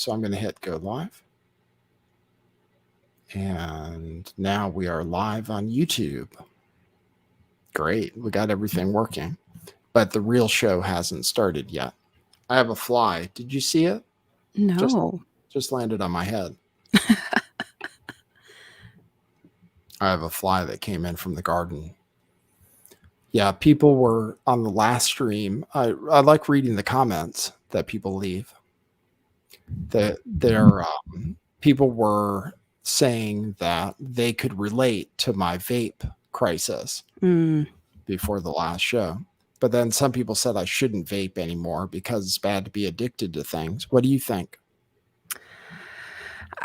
So I'm going to hit go live. And now we are live on YouTube. Great. We got everything working. But the real show hasn't started yet. I have a fly. Did you see it? No. Just landed on my head. I have a fly that came in from the garden. Yeah, people were on the last stream. I like reading the comments that people leave. People were saying that they could relate to my vape crisis before the last show. But then some people said I shouldn't vape anymore because it's bad to be addicted to things. What do you think?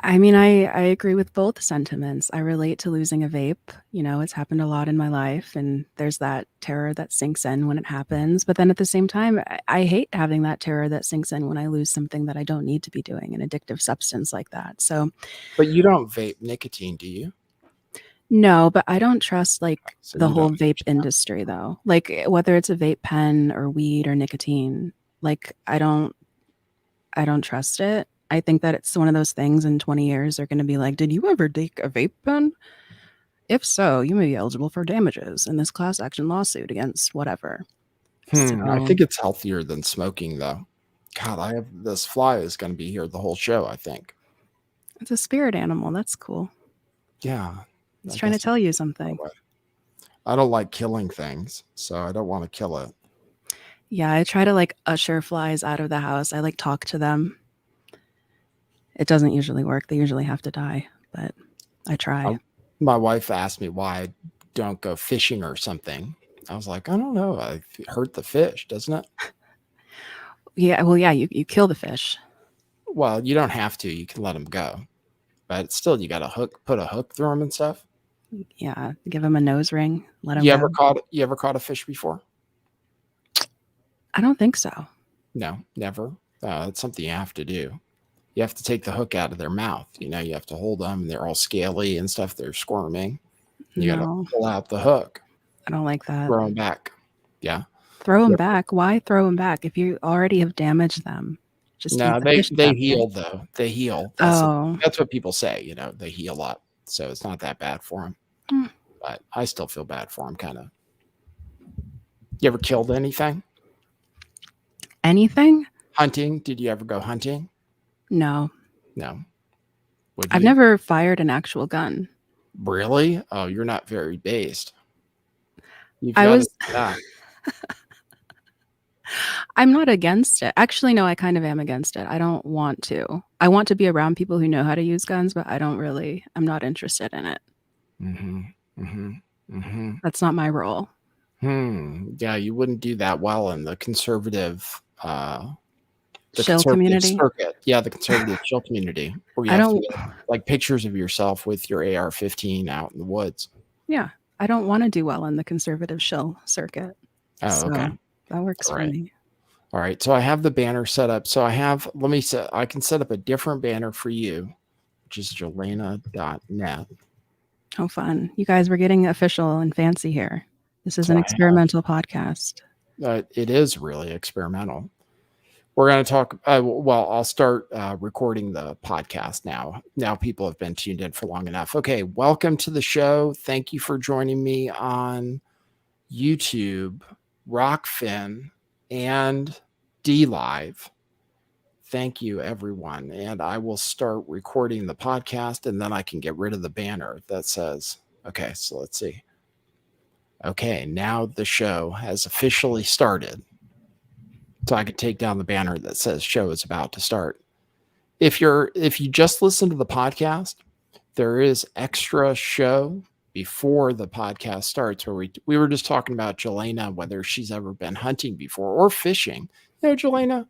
I mean, I agree with both sentiments. I relate to losing a vape. You know, it's happened a lot in my life, and there's that terror that sinks in when it happens. But then at the same time, I hate having that terror that sinks in when I lose something that I don't need to be doing, an addictive substance like that. So, but you don't vape nicotine, do you? No, but I don't trust So the you whole don't vape industry though. Like whether it's a vape pen or weed or nicotine, like I don't trust it. I think that it's one of those things in 20 years they're going to be like, "Did you ever take a vape pen? If so, you may be eligible for damages in this class action lawsuit against whatever." I think it's healthier than smoking though. God, I have this fly is going to be here the whole show, I think. It's a spirit animal. That's cool. Yeah. It's trying to tell you something. I don't like killing things, so I don't want to kill it. Yeah, I try to usher flies out of the house. I talk to them. It doesn't usually work. They usually have to die, but I try. My wife asked me why I don't go fishing or something. I was like, I don't know. I hurt the fish, doesn't it? Yeah, well, yeah, you kill the fish. Well, you don't have to. You can let them go. But still, you got to put a hook through them and stuff. Yeah, give them a nose ring. Let them You go. ever caught a fish before? I don't think so. No, never. It's something you have to do. You have to take the hook out of their mouth. You know, you have to hold them. They're all scaly and stuff. They're squirming. You got to pull out the hook. I don't like that. Throw them back. Yeah. Throw them back? Why throw them back if you already have damaged them? Just no, they heal though. They heal. That's what people say. You know, they heal up, so it's not that bad for them. But I still feel bad for them, kind of. You ever killed anything? Anything? Hunting? Did you ever go hunting? No. No. I've never fired an actual gun. Really? Oh, you're not very based. I'm not against it. Actually, no, I kind of am against it. I don't want to. I want to be around people who know how to use guns, but I'm not interested in it. That's not my role. Yeah, you wouldn't do that well in the conservative shill community. Circuit. Yeah, the conservative shill community. Where you have to get, like pictures of yourself with your AR-15 out in the woods. Yeah, I don't want to do well in the conservative shill circuit. Oh, okay. That works for me. All right. So I have the banner set up. So I can set up a different banner for you, which is Jelena.net. Oh, fun. You guys were getting official and fancy here. This is an experimental podcast. It is really experimental. We're going to talk. I'll start recording the podcast now. Now people have been tuned in for long enough. Okay. Welcome to the show. Thank you for joining me on YouTube, Rockfin, and DLive. Thank you, everyone. And I will start recording the podcast, and then I can get rid of the banner that says, okay, so let's see. Okay, now the show has officially started. So I could take down the banner that says show is about to start. If you just listen to the podcast, there is extra show before the podcast starts where we were just talking about Jelena, whether she's ever been hunting before or fishing. You know, Jelena,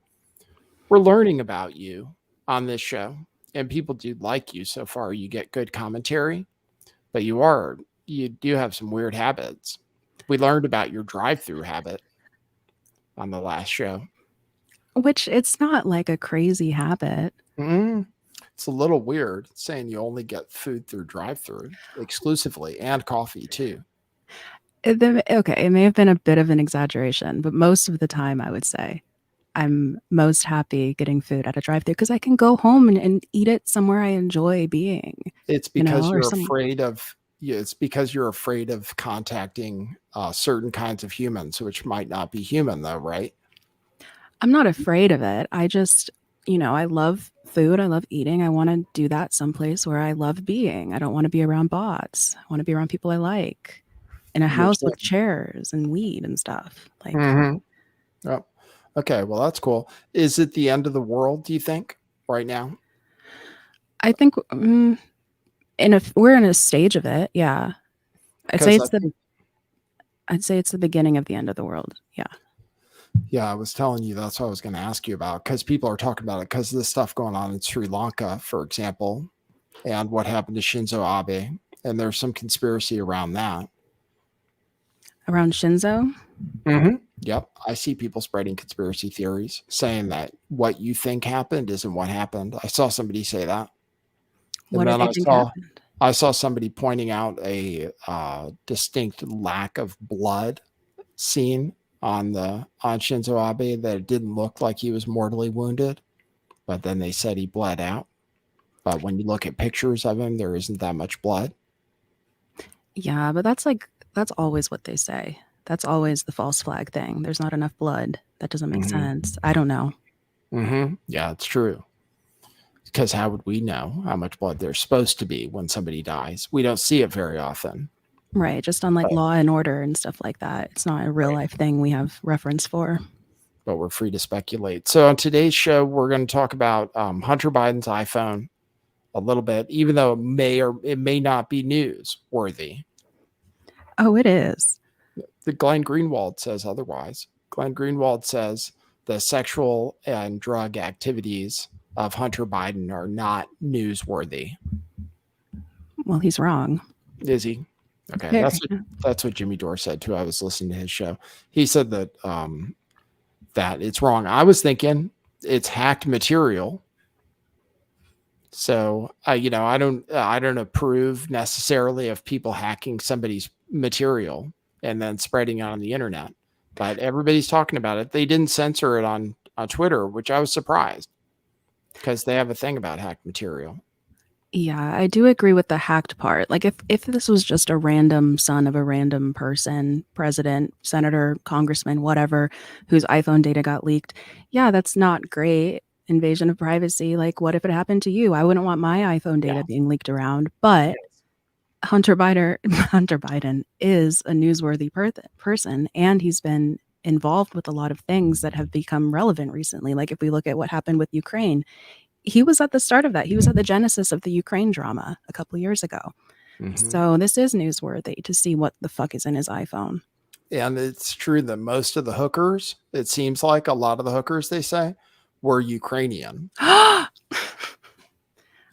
we're learning about you on this show, and people do like you so far. You get good commentary, but you do have some weird habits. We learned about your drive-through habit on the last show. Which it's not like a crazy habit. It's a little weird saying you only get food through drive-through exclusively and coffee too. Okay, it may have been a bit of an exaggeration, but most of the time I would say. I'm most happy getting food at a drive-thru because I can go home and eat it somewhere I enjoy being, It's you know, because or you're some afraid of yeah, it's because you're afraid of contacting, certain kinds of humans, which might not be human though, right? I'm not afraid of it. I just, I love food. I love eating. I want to do that someplace where I love being. I don't want to be around bots. I want to be around people I like in a You're house with saying chairs and weed and stuff. Like, Mhm. Yep. Okay, well, that's cool. Is it the end of the world, do you think, right now? I think we're in a stage of it. Yeah. I'd say Because I it's the think I'd say it's the beginning of the end of the world. Yeah. yeah, I was telling you that's what I was gonna ask you about because people are talking about it because of the stuff going on in Sri Lanka, for example, and what happened to Shinzo Abe, and there's some conspiracy around that. Around Shinzo, Yep, I see people spreading conspiracy theories saying that what you think happened isn't what happened. I saw somebody say that, what and did then they think happened? I saw somebody pointing out a distinct lack of blood seen on Shinzo Abe that it didn't look like he was mortally wounded, but then they said he bled out. But when you look at pictures of him, there isn't that much blood. Yeah, but that's always what they say. That's always the false flag thing. There's not enough blood. That doesn't make Hmm. sense. I don't know. Yeah, it's true. Because how would we know how much blood there's supposed to be when somebody dies? We don't see it very often. Right, just on like But, Law and Order and stuff like that. It's not a real right. life thing we have reference for. But we're free to speculate. So on today's show, we're going to talk about Hunter Biden's iPhone a little bit, even though it may not be news worthy. Oh, it is. The Glenn Greenwald says otherwise. Glenn Greenwald says the sexual and drug activities of Hunter Biden are not newsworthy. Well, he's wrong. Is he? Okay, Very. that's what Jimmy Dore said too. I was listening to his show. He said that that it's wrong. I was thinking it's hacked material. So I don't approve necessarily of people hacking somebody's material and then spreading it on the internet. But everybody's talking about it. They didn't censor it on Twitter, which I was surprised because they have a thing about hacked material. Yeah, I do agree with the hacked part. Like if this was just a random son of a random person, president, senator, congressman, whatever, whose iPhone data got leaked, yeah, that's not great. Invasion of privacy. Like what if it happened to you? I wouldn't want my iPhone Yeah. data being leaked around. But Hunter Biden Hunter Biden is a newsworthy person and he's been involved with a lot of things that have become relevant recently. Like if we look at what happened with Ukraine, he was at the start of that. He was at the genesis of the Ukraine drama a couple years ago. Mm-hmm. So this is newsworthy to see what the fuck is in his iPhone. And it's true that most of the hookers, it seems like a lot of the hookers, they say, were Ukrainian. I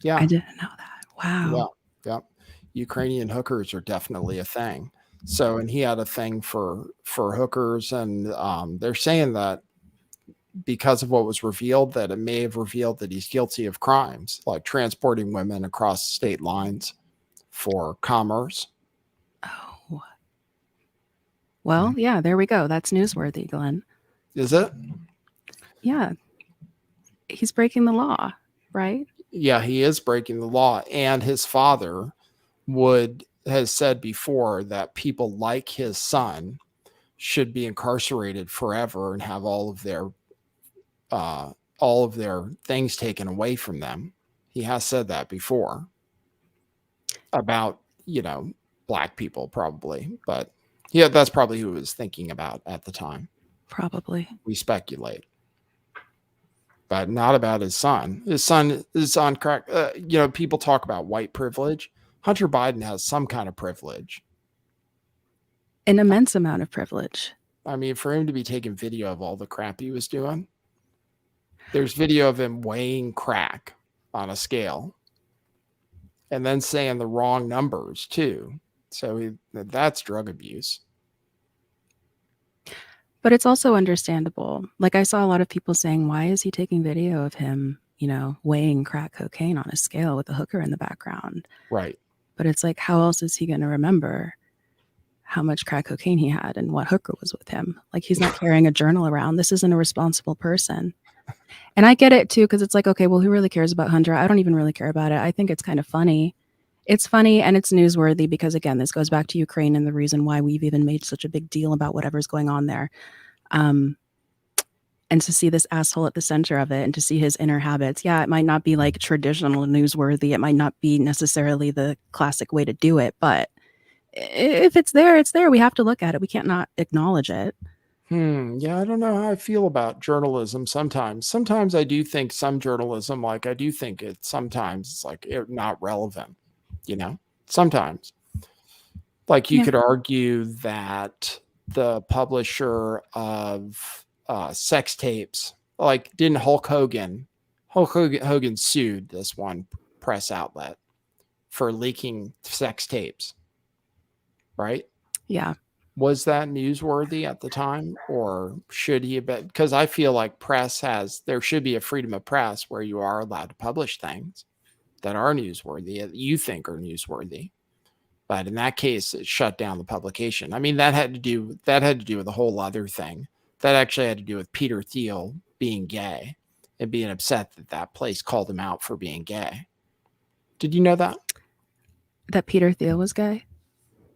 Yeah. didn't know that. Yeah. Wow. Yeah. Ukrainian hookers are definitely a thing. So, and he had a thing for hookers, and they're saying that because of what was revealed, that it may have revealed that he's guilty of crimes like transporting women across state lines for commerce. Oh. Well, yeah, there we go. That's newsworthy, Glenn. Is it? Yeah, he's breaking the law, right? Yeah, he is breaking the law, and his father would has said before that people like his son should be incarcerated forever and have all of their things taken away from them. He has said that before about, black people probably, but yeah, that's probably who he was thinking about at the time. Probably. We speculate, but not about his son. His son is on crack. People talk about white privilege. Hunter Biden has some kind of privilege. An immense amount of privilege. I mean, for him to be taking video of all the crap he was doing, there's video of him weighing crack on a scale and then saying the wrong numbers too. So that's drug abuse. But it's also understandable. Like I saw a lot of people saying, why is he taking video of him, weighing crack cocaine on a scale with a hooker in the background? Right. But it's like, how else is he going to remember how much crack cocaine he had and what hooker was with him. Like, he's not carrying a journal around. This isn't a responsible person. And I get it too, because it's like, okay, well, who really cares about Hunter? I don't even really care about it. I think it's kind of funny. It's funny and it's newsworthy because, again, this goes back to Ukraine and the reason why we've even made such a big deal about whatever's going on there. And to see this asshole at the center of it and to see his inner habits, yeah, it might not be like traditional newsworthy. It might not be necessarily the classic way to do it, but if it's there, it's there. We have to look at it. We can't not acknowledge it. Yeah, I don't know how I feel about journalism sometimes. Sometimes I do think some journalism, like I do think it sometimes it's like not relevant, sometimes. Like you Yeah. could argue that the publisher of sex tapes, like didn't Hogan sued this one press outlet for leaking sex tapes, right? Yeah. Was that newsworthy at the time, or should he have been? Because I feel like there should be a freedom of press where you are allowed to publish things that are newsworthy, that you think are newsworthy. But in that case, it shut down the publication. I mean, that had to do with a whole other thing. That actually had to do with Peter Thiel being gay and being upset that place called him out for being gay. Did you know that? That Peter Thiel was gay?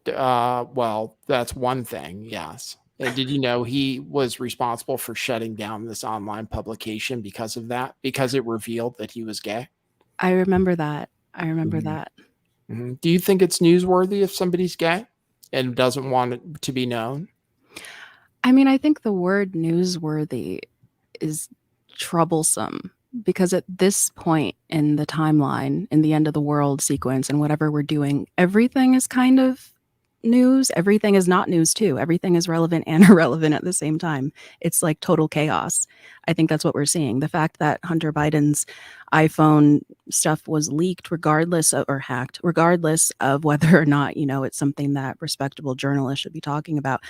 Well, that's one thing, yes. And did you know he was responsible for shutting down this online publication because of that? Because it revealed that he was gay? I remember that. Mhm. that. Do you think it's newsworthy if somebody's gay and doesn't want it to be known? I mean, I think the word newsworthy is troublesome because at this point in the timeline, in the end of the world sequence and whatever we're doing, everything is kind of news. Everything is not news too. Everything is relevant and irrelevant at the same time. It's like total chaos. I think that's what we're seeing. The fact that Hunter Biden's iPhone stuff was leaked or hacked, regardless of whether or not, it's something that respectable journalists should be talking about.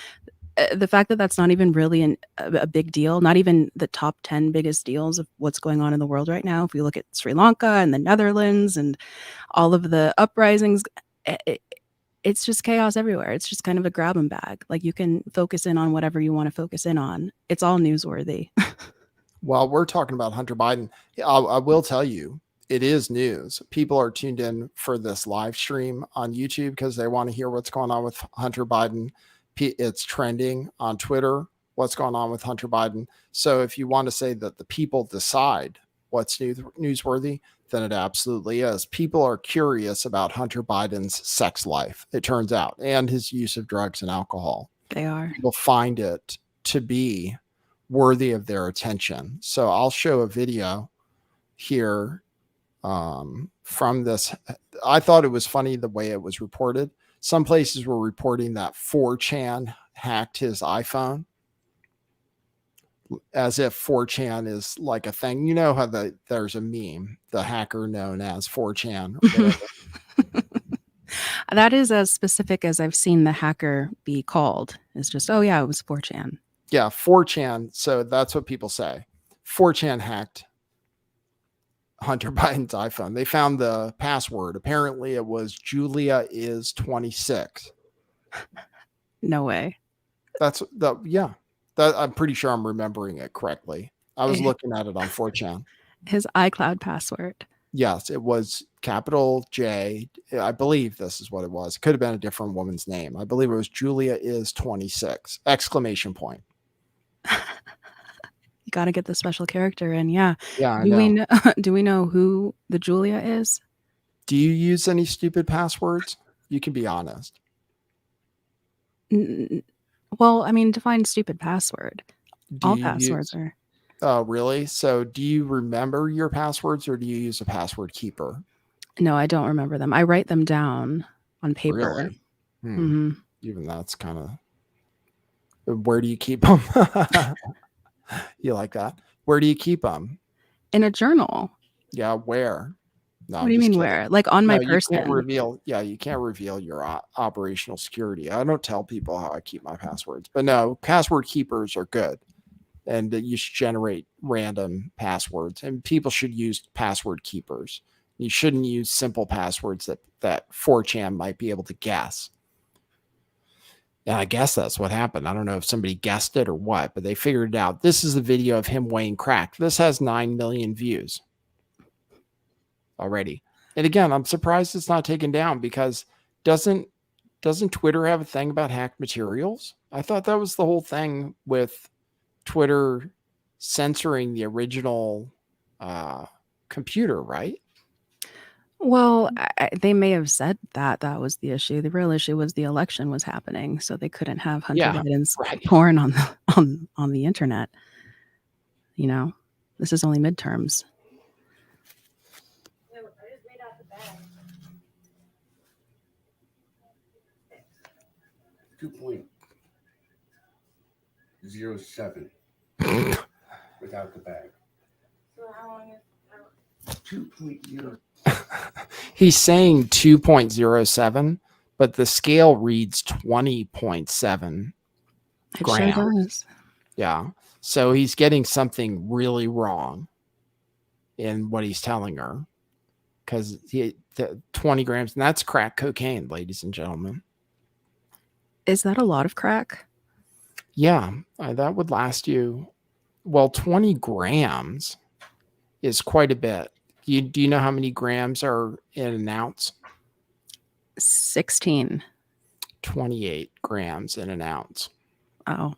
The fact that that's not even really a big deal, not even the top 10 biggest deals of what's going on in the world right now. If we look at Sri Lanka and the Netherlands and all of the uprisings, it's just chaos everywhere. It's just kind of a grab and bag. Like, you can focus in on whatever you want to focus in on. It's all newsworthy. Well, we're talking about Hunter Biden. I will tell you, it is news. People are tuned in for this live stream on YouTube because they want to hear what's going on with Hunter Biden. It's trending on Twitter, what's going on with Hunter Biden. So if you want to say that the people decide what's newsworthy, then it absolutely is. People are curious about Hunter Biden's sex life, it turns out, and his use of drugs and alcohol. They are. People find it to be worthy of their attention. So I'll show a video here from this. I thought it was funny the way it was reported. Some places were reporting that 4chan hacked his iPhone, as if 4chan is like a thing. You know how there's a meme, the hacker known as 4chan. That is as specific as I've seen the hacker be called. It's just, oh yeah, it was 4chan. Yeah, 4chan. So that's what people say. 4chan hacked Hunter Biden's iPhone. They found the password. Apparently it was Julia is 26. No way. I'm pretty sure I'm remembering it correctly. I was looking at it on 4chan. His iCloud password. Yes, it was capital J. I believe this is what it was. It could have been a different woman's name. I believe it was Julia is 26! Exclamation point. You got to get the special character in. Yeah. Yeah, I know. Do we know who the Julia is? Do you use any stupid passwords? You can be honest. Well, I mean, define stupid password. All passwords are. Oh, really? So do you remember your passwords or do you use a password keeper? No, I don't remember them. I write them down on paper. Really? Even that's kind of. Where do you keep them? You like that? Where do you keep them? In a journal. Yeah, where? No, what do you mean where? Like on my person? You can't reveal your operational security. I don't tell people how I keep my passwords. But no, password keepers are good. And you should generate random passwords. And people should use password keepers. You shouldn't use simple passwords that 4chan might be able to guess. And I guess that's what happened. I don't know if somebody guessed it or what, but they figured it out. This is a video of him weighing crack. This has 9 million views already. And again, I'm surprised it's not taken down because doesn't Twitter have a thing about hacked materials? I thought that was the whole thing with Twitter censoring the original computer, right? Well, they may have said that was the issue. The real issue was the election was happening, so they couldn't have Hunter Biden's porn on the internet. You know, this is only midterms. .07 without the bag. So how long is 2.0? He's saying 2.07, but the scale reads 20.7 grams. Sure does. Yeah. So he's getting something really wrong in what he's telling her, because 20 grams, and that's crack cocaine, ladies and gentlemen. Is that a lot of crack? Yeah, that would last you. Well, 20 grams is quite a bit. Do you know how many grams are in an ounce? 16. 28 grams in an ounce. Oh.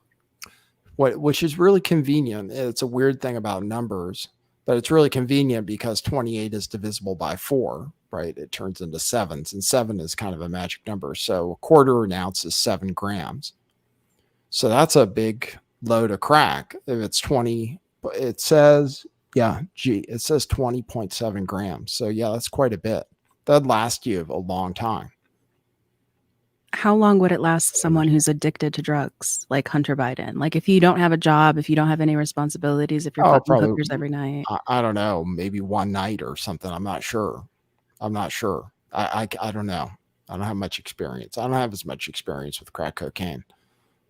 Which is really convenient. It's a weird thing about numbers, but it's really convenient because 28 is divisible by 4, right? It turns into sevens, and 7 is kind of a magic number. So a quarter an ounce is 7 grams. So that's a big load of crack. If it's 20, it says, it says 20.7 grams. So yeah, that's quite a bit. That'd last you a long time. How long would it last someone who's addicted to drugs, like Hunter Biden? Like if you don't have a job, if you don't have any responsibilities, if you're fucking hookers every night. I don't know, maybe one night or something. I'm not sure. I don't know. I don't have much experience. I don't have as much experience with crack cocaine,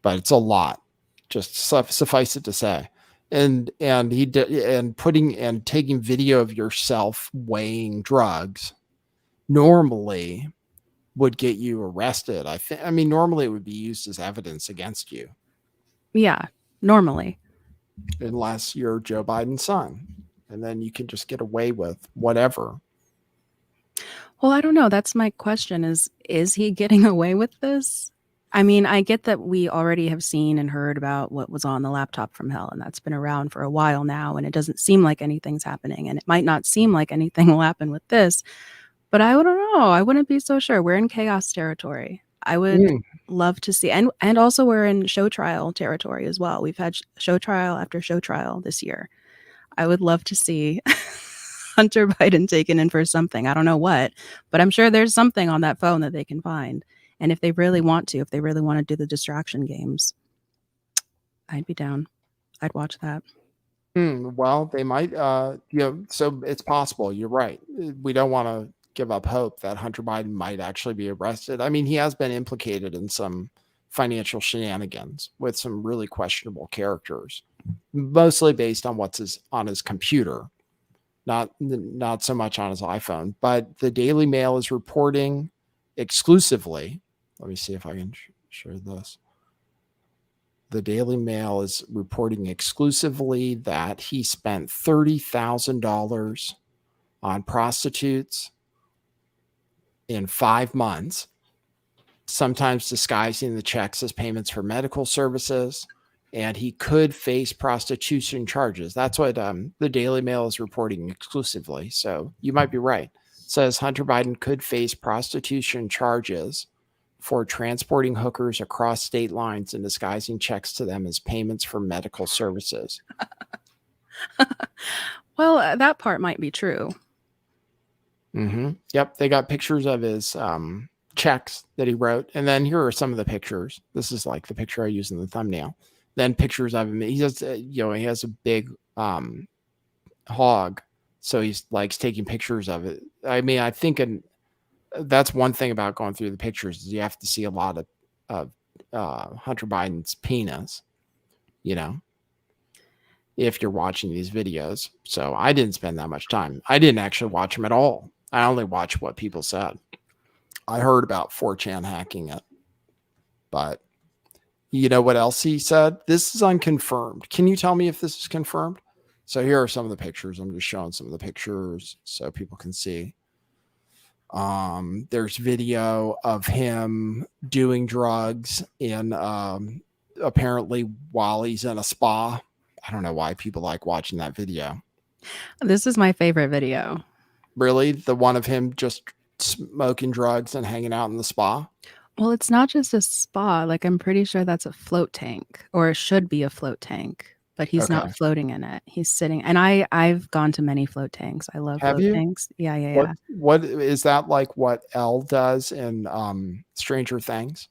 but it's a lot. Just suffice it to say. And he did, and taking video of yourself weighing drugs normally would get you arrested. I mean, normally it would be used as evidence against you. Yeah, normally. Unless you're Joe Biden's son. And then you can just get away with whatever. Well, I don't know. That's my question is he getting away with this? I mean, I get that we already have seen and heard about what was on the laptop from hell, and that's been around for a while now, and it doesn't seem like anything's happening, and it might not seem like anything will happen with this, but I don't know. I wouldn't be so sure. We're in chaos territory. I would love to see, and also we're in show trial territory as well. We've had show trial after show trial this year. I would love to see Hunter Biden taken in for something. I don't know what, but I'm sure there's something on that phone that they can find. And if they really want to do the distraction games, I'd be down. I'd watch that. Well, they might, so it's possible. You're right. We don't want to give up hope that Hunter Biden might actually be arrested. I mean, he has been implicated in some financial shenanigans with some really questionable characters, mostly based on what's on his computer, not so much on his iPhone. But the Daily Mail is reporting exclusively. Let me see if I can share this. The Daily Mail is reporting exclusively that he spent $30,000 on prostitutes in 5 months, sometimes disguising the checks as payments for medical services, and he could face prostitution charges. That's what the Daily Mail is reporting exclusively. So you might be right. It says Hunter Biden could face prostitution charges for transporting hookers across state lines and disguising checks to them as payments for medical services. Well, that part might be true. Yep. They got pictures of his checks that he wrote. And then here are some of the pictures. This is like the picture I use in the thumbnail. Then pictures of him. He has, he has a big hog. So he likes taking pictures of it. I mean, I think that's one thing about going through the pictures is you have to see a lot of Hunter Biden's penis, if you're watching these videos. So I didn't spend that much time. I didn't actually watch them at all. I only watched what people said. I heard about 4chan hacking it, but You know what else he said? This is unconfirmed. Can you tell me if this is confirmed? So here are some of the pictures. I'm just showing some of the pictures so people can see. There's video of him doing drugs in apparently while he's in a spa. I don't know why people like watching that video. This is my favorite video. Really? The one of him just smoking drugs and hanging out in the spa? Well, it's not just a spa. Like, I'm pretty sure that's a float tank, or it should be a float tank, but he's Okay. not floating in it. He's sitting, and I've gone to many float tanks. I love Have float you? tanks. Yeah. What is that like what Elle does in Stranger Things?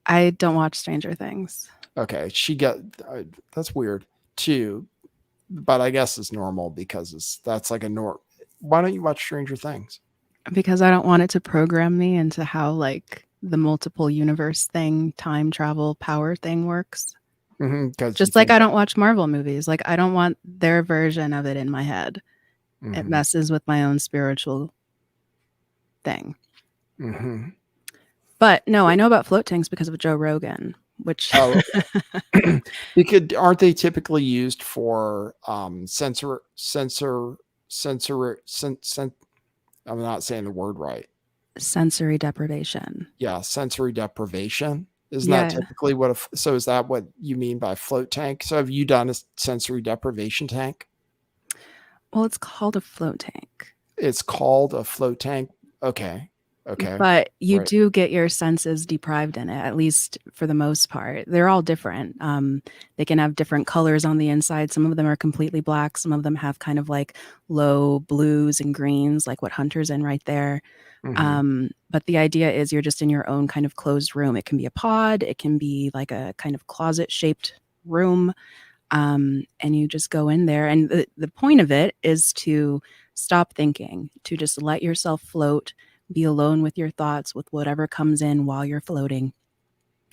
I don't watch Stranger Things. Okay, she got that's weird too, but I guess it's normal because that's like a norm. Why don't you watch Stranger Things? Because I don't want it to program me into how like the multiple universe thing, time travel, power thing works. Just like I don't watch Marvel movies. Like I don't want their version of it in my head. It messes with my own spiritual thing. But no, I know about float tanks because of Joe Rogan, which because aren't they typically used for I'm not saying the word right. Sensory deprivation. Yeah, sensory deprivation. Isn't that typically what so is that what you mean by float tank? So have you done a sensory deprivation tank? Well, it's called a float tank. It's called a float tank. Okay. But you do get your senses deprived in it, at least for the most part. They're all different. They can have different colors on the inside. Some of them are completely black. Some of them have kind of like low blues and greens, like what Hunter's in right there. But the idea is you're just in your own kind of closed room. It can be a pod. It can be like a kind of closet-shaped room. And you just go in there. And the point of it is to stop thinking, to just let yourself float, be alone with your thoughts, with whatever comes in while you're floating.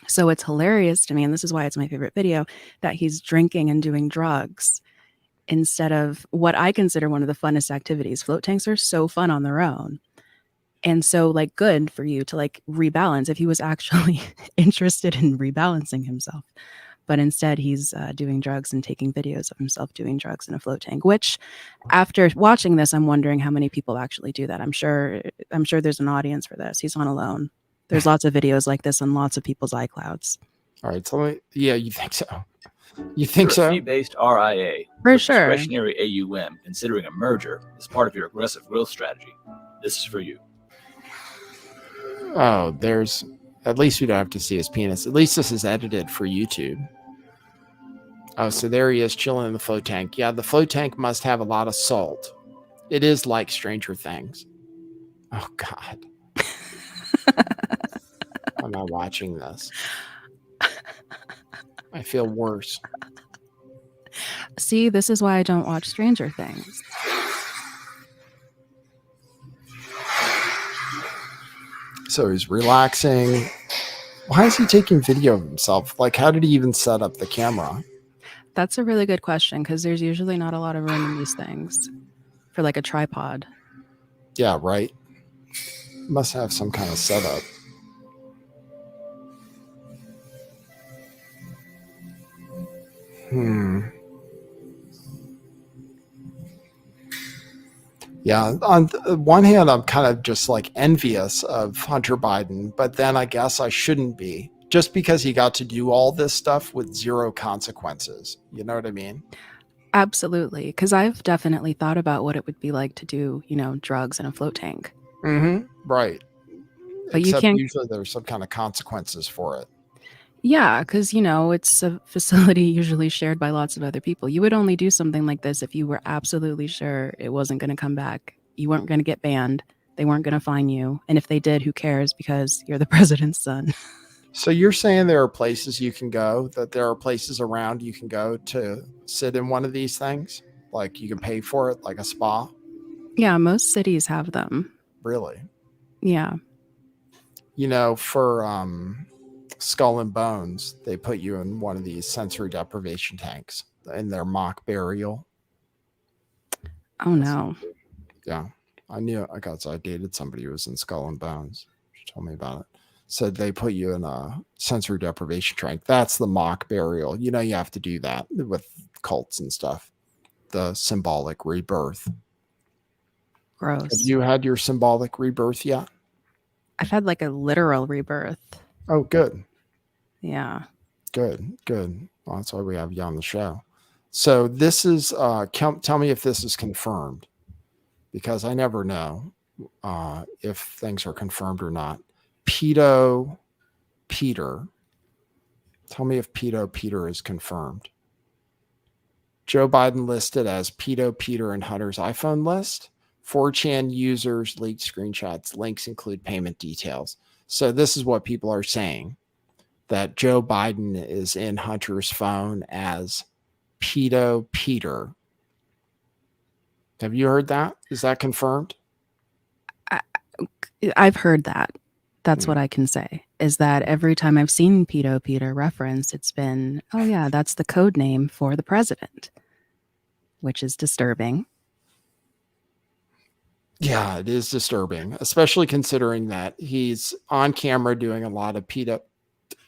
So it's hilarious to me, and this is why it's my favorite video, that he's drinking and doing drugs instead of what I consider one of the funnest activities. Float tanks are so fun on their own. And so like good for you to like rebalance if he was actually interested in rebalancing himself. But instead he's doing drugs and taking videos of himself doing drugs in a float tank, which after watching this, I'm wondering how many people actually do that. I'm sure there's an audience for this. He's on alone. There's lots of videos like this on lots of people's iClouds. All right. So yeah, you think so? You think so? Fee-based RIA. For sure. Discretionary AUM, considering a merger as part of your aggressive growth strategy. This is for you. Oh, there's at least we don't have to see his penis. At least this is edited for YouTube. Oh, so there he is chilling in the float tank. Yeah, the float tank must have a lot of salt. It is like Stranger Things. Oh, God. I'm not watching this. I feel worse. See, this is why I don't watch Stranger Things. So he's relaxing. Why is he taking video of himself? Like, how did he even set up the camera? That's a really good question because there's usually not a lot of room in these things for like a tripod. Yeah, right. Must have some kind of setup. Yeah, on one hand, I'm kind of just like envious of Hunter Biden, but then I guess I shouldn't be just because he got to do all this stuff with zero consequences. You know what I mean? Absolutely. Because I've definitely thought about what it would be like to do, drugs in a float tank. Right. But Except you can't. Usually there's some kind of consequences for it. Yeah, because, it's a facility usually shared by lots of other people. You would only do something like this if you were absolutely sure it wasn't going to come back. You weren't going to get banned. They weren't going to fine you. And if they did, who cares? Because you're the president's son. So you're saying there are places you can go, that there are places around you can go to sit in one of these things? Like you can pay for it, like a spa? Yeah, most cities have them. Really? Yeah. For Skull and Bones, they put you in one of these sensory deprivation tanks in their mock burial. Oh, no. Yeah. I dated somebody who was in Skull and Bones. She told me about it. So they put you in a sensory deprivation training. That's the mock burial. You have to do that with cults and stuff. The symbolic rebirth. Have Gross. you had your symbolic rebirth yet? I've had like a literal rebirth. Oh, good. Yeah. Good. Well, that's why we have you on the show. So this is, tell me if this is confirmed, because I never know if things are confirmed or not. Pedo Peter. Tell me if Pedo Peter is confirmed. Joe Biden listed as Pedo Peter in Hunter's iPhone list. 4chan users leaked screenshots. Links include payment details. So this is what people are saying, that Joe Biden is in Hunter's phone as Pedo Peter. Have you heard that? Is that confirmed? I've heard that. That's what I can say, is that every time I've seen Pedo Peter referenced, it's been, oh yeah, that's the code name for the president, which is disturbing. Yeah, it is disturbing, especially considering that he's on camera doing a lot of pedo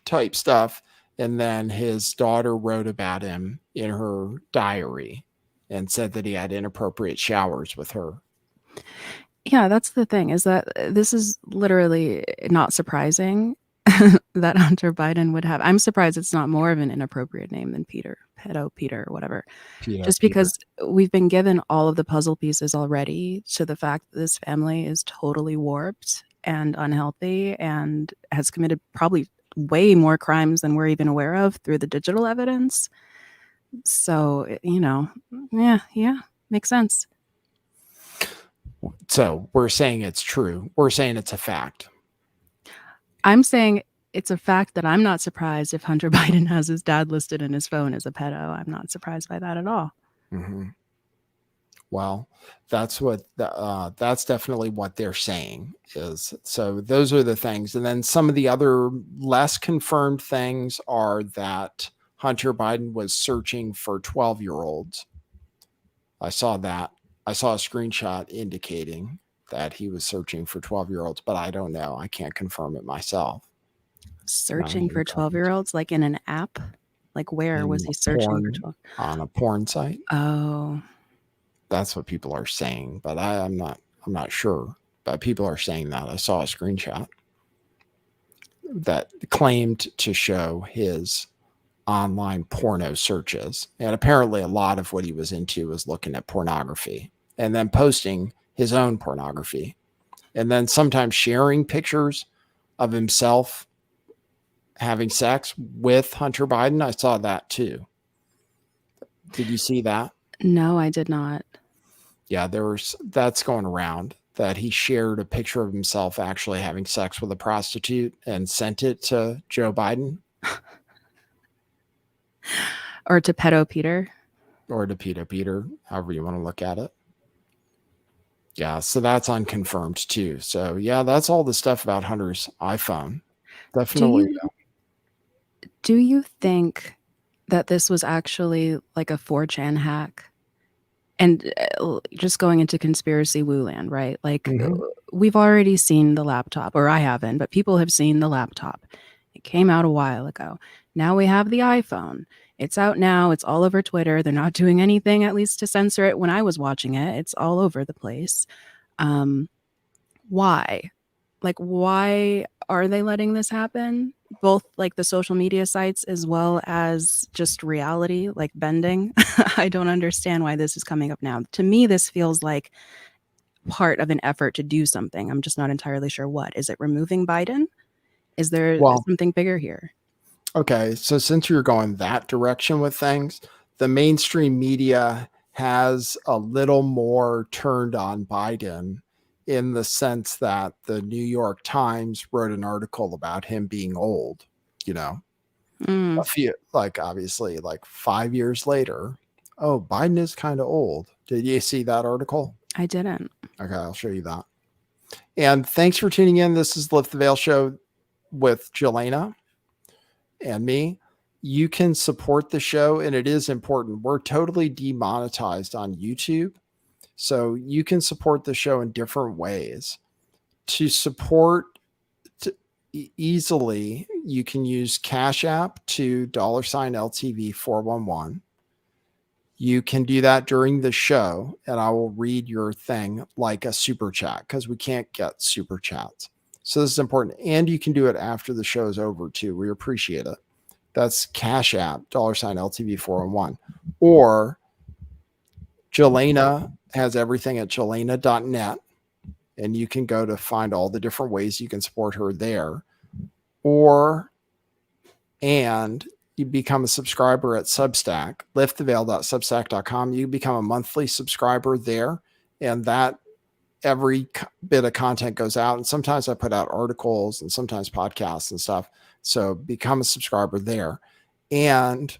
type stuff. And then his daughter wrote about him in her diary and said that he had inappropriate showers with her. Yeah, that's the thing, is that this is literally not surprising that Hunter Biden would have. I'm surprised it's not more of an inappropriate name than Peter, Pedo Peter, or whatever. Just because we've been given all of the puzzle pieces already to the fact that this family is totally warped and unhealthy and has committed probably way more crimes than we're even aware of through the digital evidence. So, yeah, makes sense. So we're saying it's true. We're saying it's a fact. I'm saying it's a fact that I'm not surprised if Hunter Biden has his dad listed in his phone as a pedo. I'm not surprised by that at all. Mm-hmm. Well, that's definitely what they're saying is. So those are the things. And then some of the other less confirmed things are that Hunter Biden was searching for 12-year-olds. I saw that. I saw a screenshot indicating that he was searching for 12-year-olds, but I don't know. I can't confirm it myself. Searching for 12-year-olds, like in an app? Like where was he searching for 12? On a porn site. Oh. That's what people are saying, but I'm not sure. But people are saying that. I saw a screenshot that claimed to show his online porno searches. And apparently a lot of what he was into was looking at pornography and then posting his own pornography. And then sometimes sharing pictures of himself having sex with Hunter Biden. I saw that too. Did you see that? No, I did not. Yeah, that's going around, that he shared a picture of himself actually having sex with a prostitute and sent it to Joe Biden. Or to Pedo Peter. Or to Pedo Peter, however you want to look at it. Yeah, so that's unconfirmed too. So yeah, that's all the stuff about Hunter's iPhone. Definitely. Do you think that this was actually like a 4chan hack? And just going into conspiracy woo land, right? Like we've already seen the laptop, or I haven't, but people have seen the laptop. It came out a while ago. Now we have the iPhone. It's out now. It's all over Twitter. They're not doing anything, at least to censor it. When I was watching it, it's all over the place. Why? Like, why are they letting this happen? Both like the social media sites as well as just reality, like bending. I don't understand why this is coming up now. To me, this feels like part of an effort to do something. I'm just not entirely sure what. Is it removing Biden? Is there something bigger here? Okay, so since you're going that direction with things, the mainstream media has a little more turned on Biden, in the sense that the New York Times wrote an article about him being old, a few, like obviously like 5 years later. Oh, Biden is kind of old. Did you see that article? I didn't. Okay, I'll show you that. And thanks for tuning in. This is Lift the Veil Show with Jelena and me. You can support the show, and it is important. We're totally demonetized on YouTube. So you can support the show in different ways. To support easily, you can use Cash App to $LTV411. You can do that during the show, and I will read your thing like a super chat because we can't get super chats. So this is important. And you can do it after the show is over too. We appreciate it. That's Cash App, $LTV411. Or Jelena has everything at jelena.net, and you can go to find all the different ways you can support her there. And you become a subscriber at Substack, lifttheveil.substack.com. You become a monthly subscriber there, and that every bit of content goes out. And sometimes I put out articles and sometimes podcasts and stuff. So become a subscriber there. And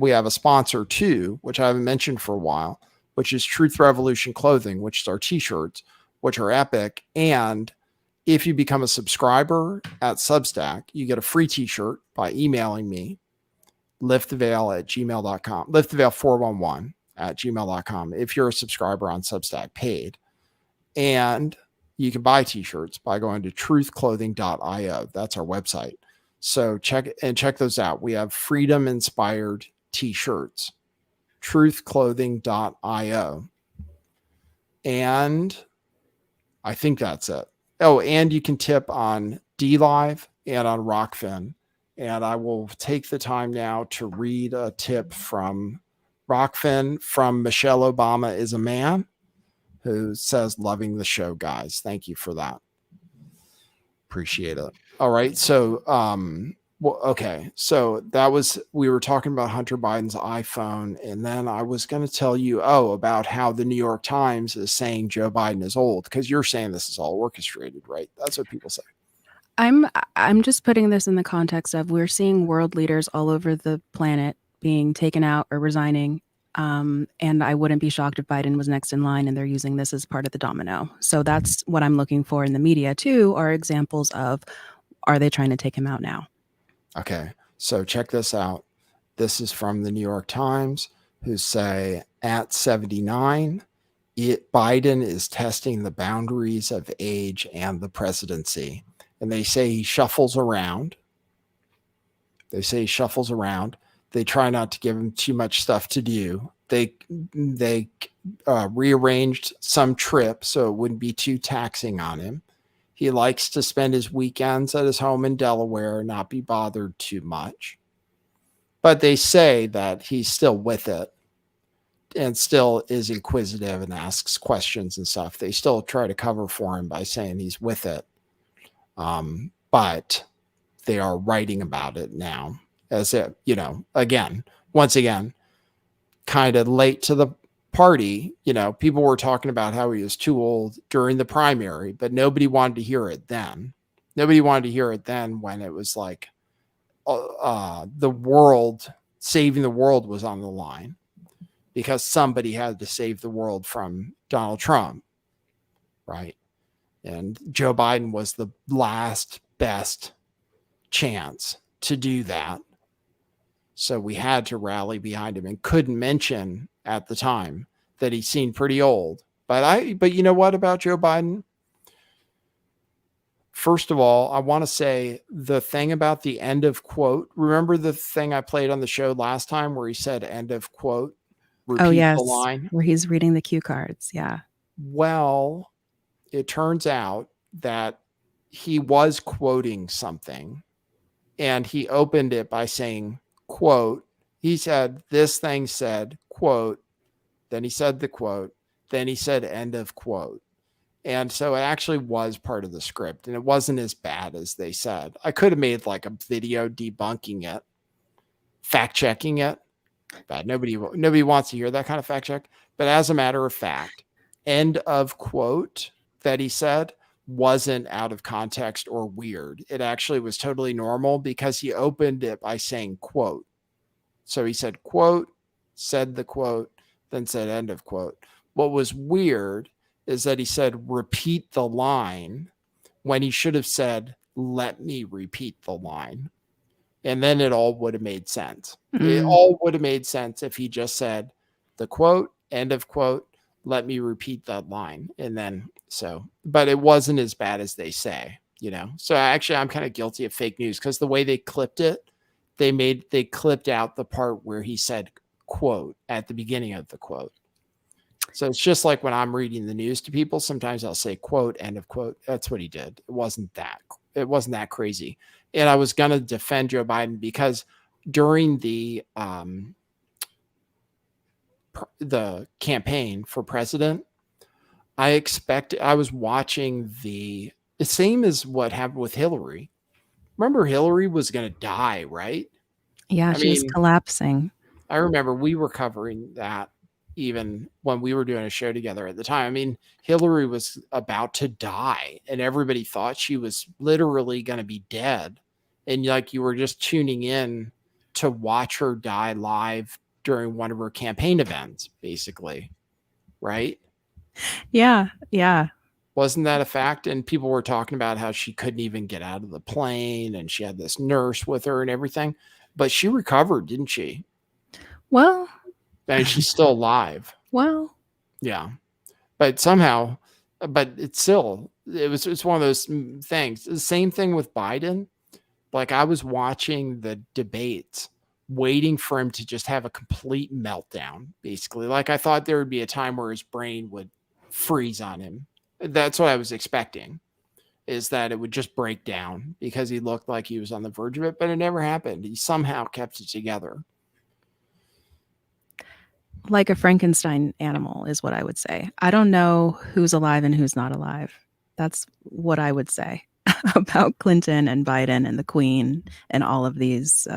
we have a sponsor too, which I haven't mentioned for a while, which is Truth Revolution Clothing, which is our t-shirts, which are epic. And if you become a subscriber at Substack, you get a free t-shirt by emailing me, lifttheveil@gmail.com, lifttheveil411@gmail.com, if you're a subscriber on Substack paid. And you can buy t-shirts by going to truthclothing.io. That's our website. So check those out. We have freedom inspired t-shirts, truthclothing.io. And I think that's it. Oh, and you can tip on DLive and on Rockfin. And I will take the time now to read a tip from Rockfin from Michelle Obama is a Man, who says, loving the show, guys. Thank you for that. Appreciate it. All right. So, okay. So we were talking about Hunter Biden's iPhone. And then I was going to tell you, about how the New York Times is saying Joe Biden is old, because you're saying this is all orchestrated, right? That's what people say. I'm just putting this in the context of we're seeing world leaders all over the planet being taken out or resigning. And I wouldn't be shocked if Biden was next in line and they're using this as part of the domino. So that's what I'm looking for in the media too, are examples of, are they trying to take him out now? Okay. So check this out. This is from the New York Times, who say at 79, Biden is testing the boundaries of age and the presidency. And they say he shuffles around. They try not to give him too much stuff to do. They rearranged some trip so it wouldn't be too taxing on him. He likes to spend his weekends at his home in Delaware, not be bothered too much. But they say that he's still with it and still is inquisitive and asks questions and stuff. They still try to cover for him by saying he's with it. But they are writing about it now as if, once again, kind of late to the party. People were talking about how he was too old during the primary, but nobody wanted to hear it then. Nobody wanted to hear it then when it was like saving the world was on the line, because somebody had to save the world from Donald Trump, right? And Joe Biden was the last best chance to do that. So we had to rally behind him and couldn't mention at the time that he seemed pretty old. But you know what about Joe Biden? First of all, I want to say the thing about the end of quote. Remember the thing I played on the show last time where he said end of quote? Repeat the line. Where he's reading the cue cards. Yeah. Well, it turns out that he was quoting something, and he opened it by saying, quote. He said, this thing said, quote. Then he said the quote. Then he said, end of quote. And so it actually was part of the script, and it wasn't as bad as they said. I could have made like a video debunking it, fact checking it, but nobody wants to hear that kind of fact check. But as a matter of fact, end of quote that he said wasn't out of context or weird. It actually was totally normal because he opened it by saying quote. So he said quote, said the quote, then said end of quote. What was weird is that he said repeat the line when he should have said let me repeat the line. And then it all would have made sense. It all would have made sense if he just said the quote, end of quote, let me repeat that line. And then but it wasn't as bad as they say. So actually, I'm kind of guilty of fake news because the way they clipped it, they clipped out the part where he said quote at the beginning of the quote. So it's just like when I'm reading the news to people, sometimes I'll say quote, end of quote. That's what he did. It wasn't that crazy. And I was going to defend Joe Biden because during the campaign for president, I was watching the same as what happened with Hillary. Remember, Hillary was going to die, right? Yeah, she was collapsing. I remember we were covering that even when we were doing a show together at the time. I mean, Hillary was about to die and everybody thought she was literally going to be dead. And like you were just tuning in to watch her die live during one of her campaign events, basically. Right? Yeah. Yeah. Wasn't that a fact? And people were talking about how she couldn't even get out of the plane and she had this nurse with her and everything. But she recovered, didn't she? Well, and she's still alive. Well, yeah, but somehow, but it's one of those things. The same thing with Biden. Like I was watching the debates, waiting for him to just have a complete meltdown. Basically, like I thought there would be a time where his brain would freeze on him. That's what I was expecting. Is that it would just break down because he looked like he was on the verge of it, but it never happened. He somehow kept it together. Like a Frankenstein animal is what I would say. I don't know who's alive and who's not alive. That's what I would say about Clinton and Biden and the Queen and all of these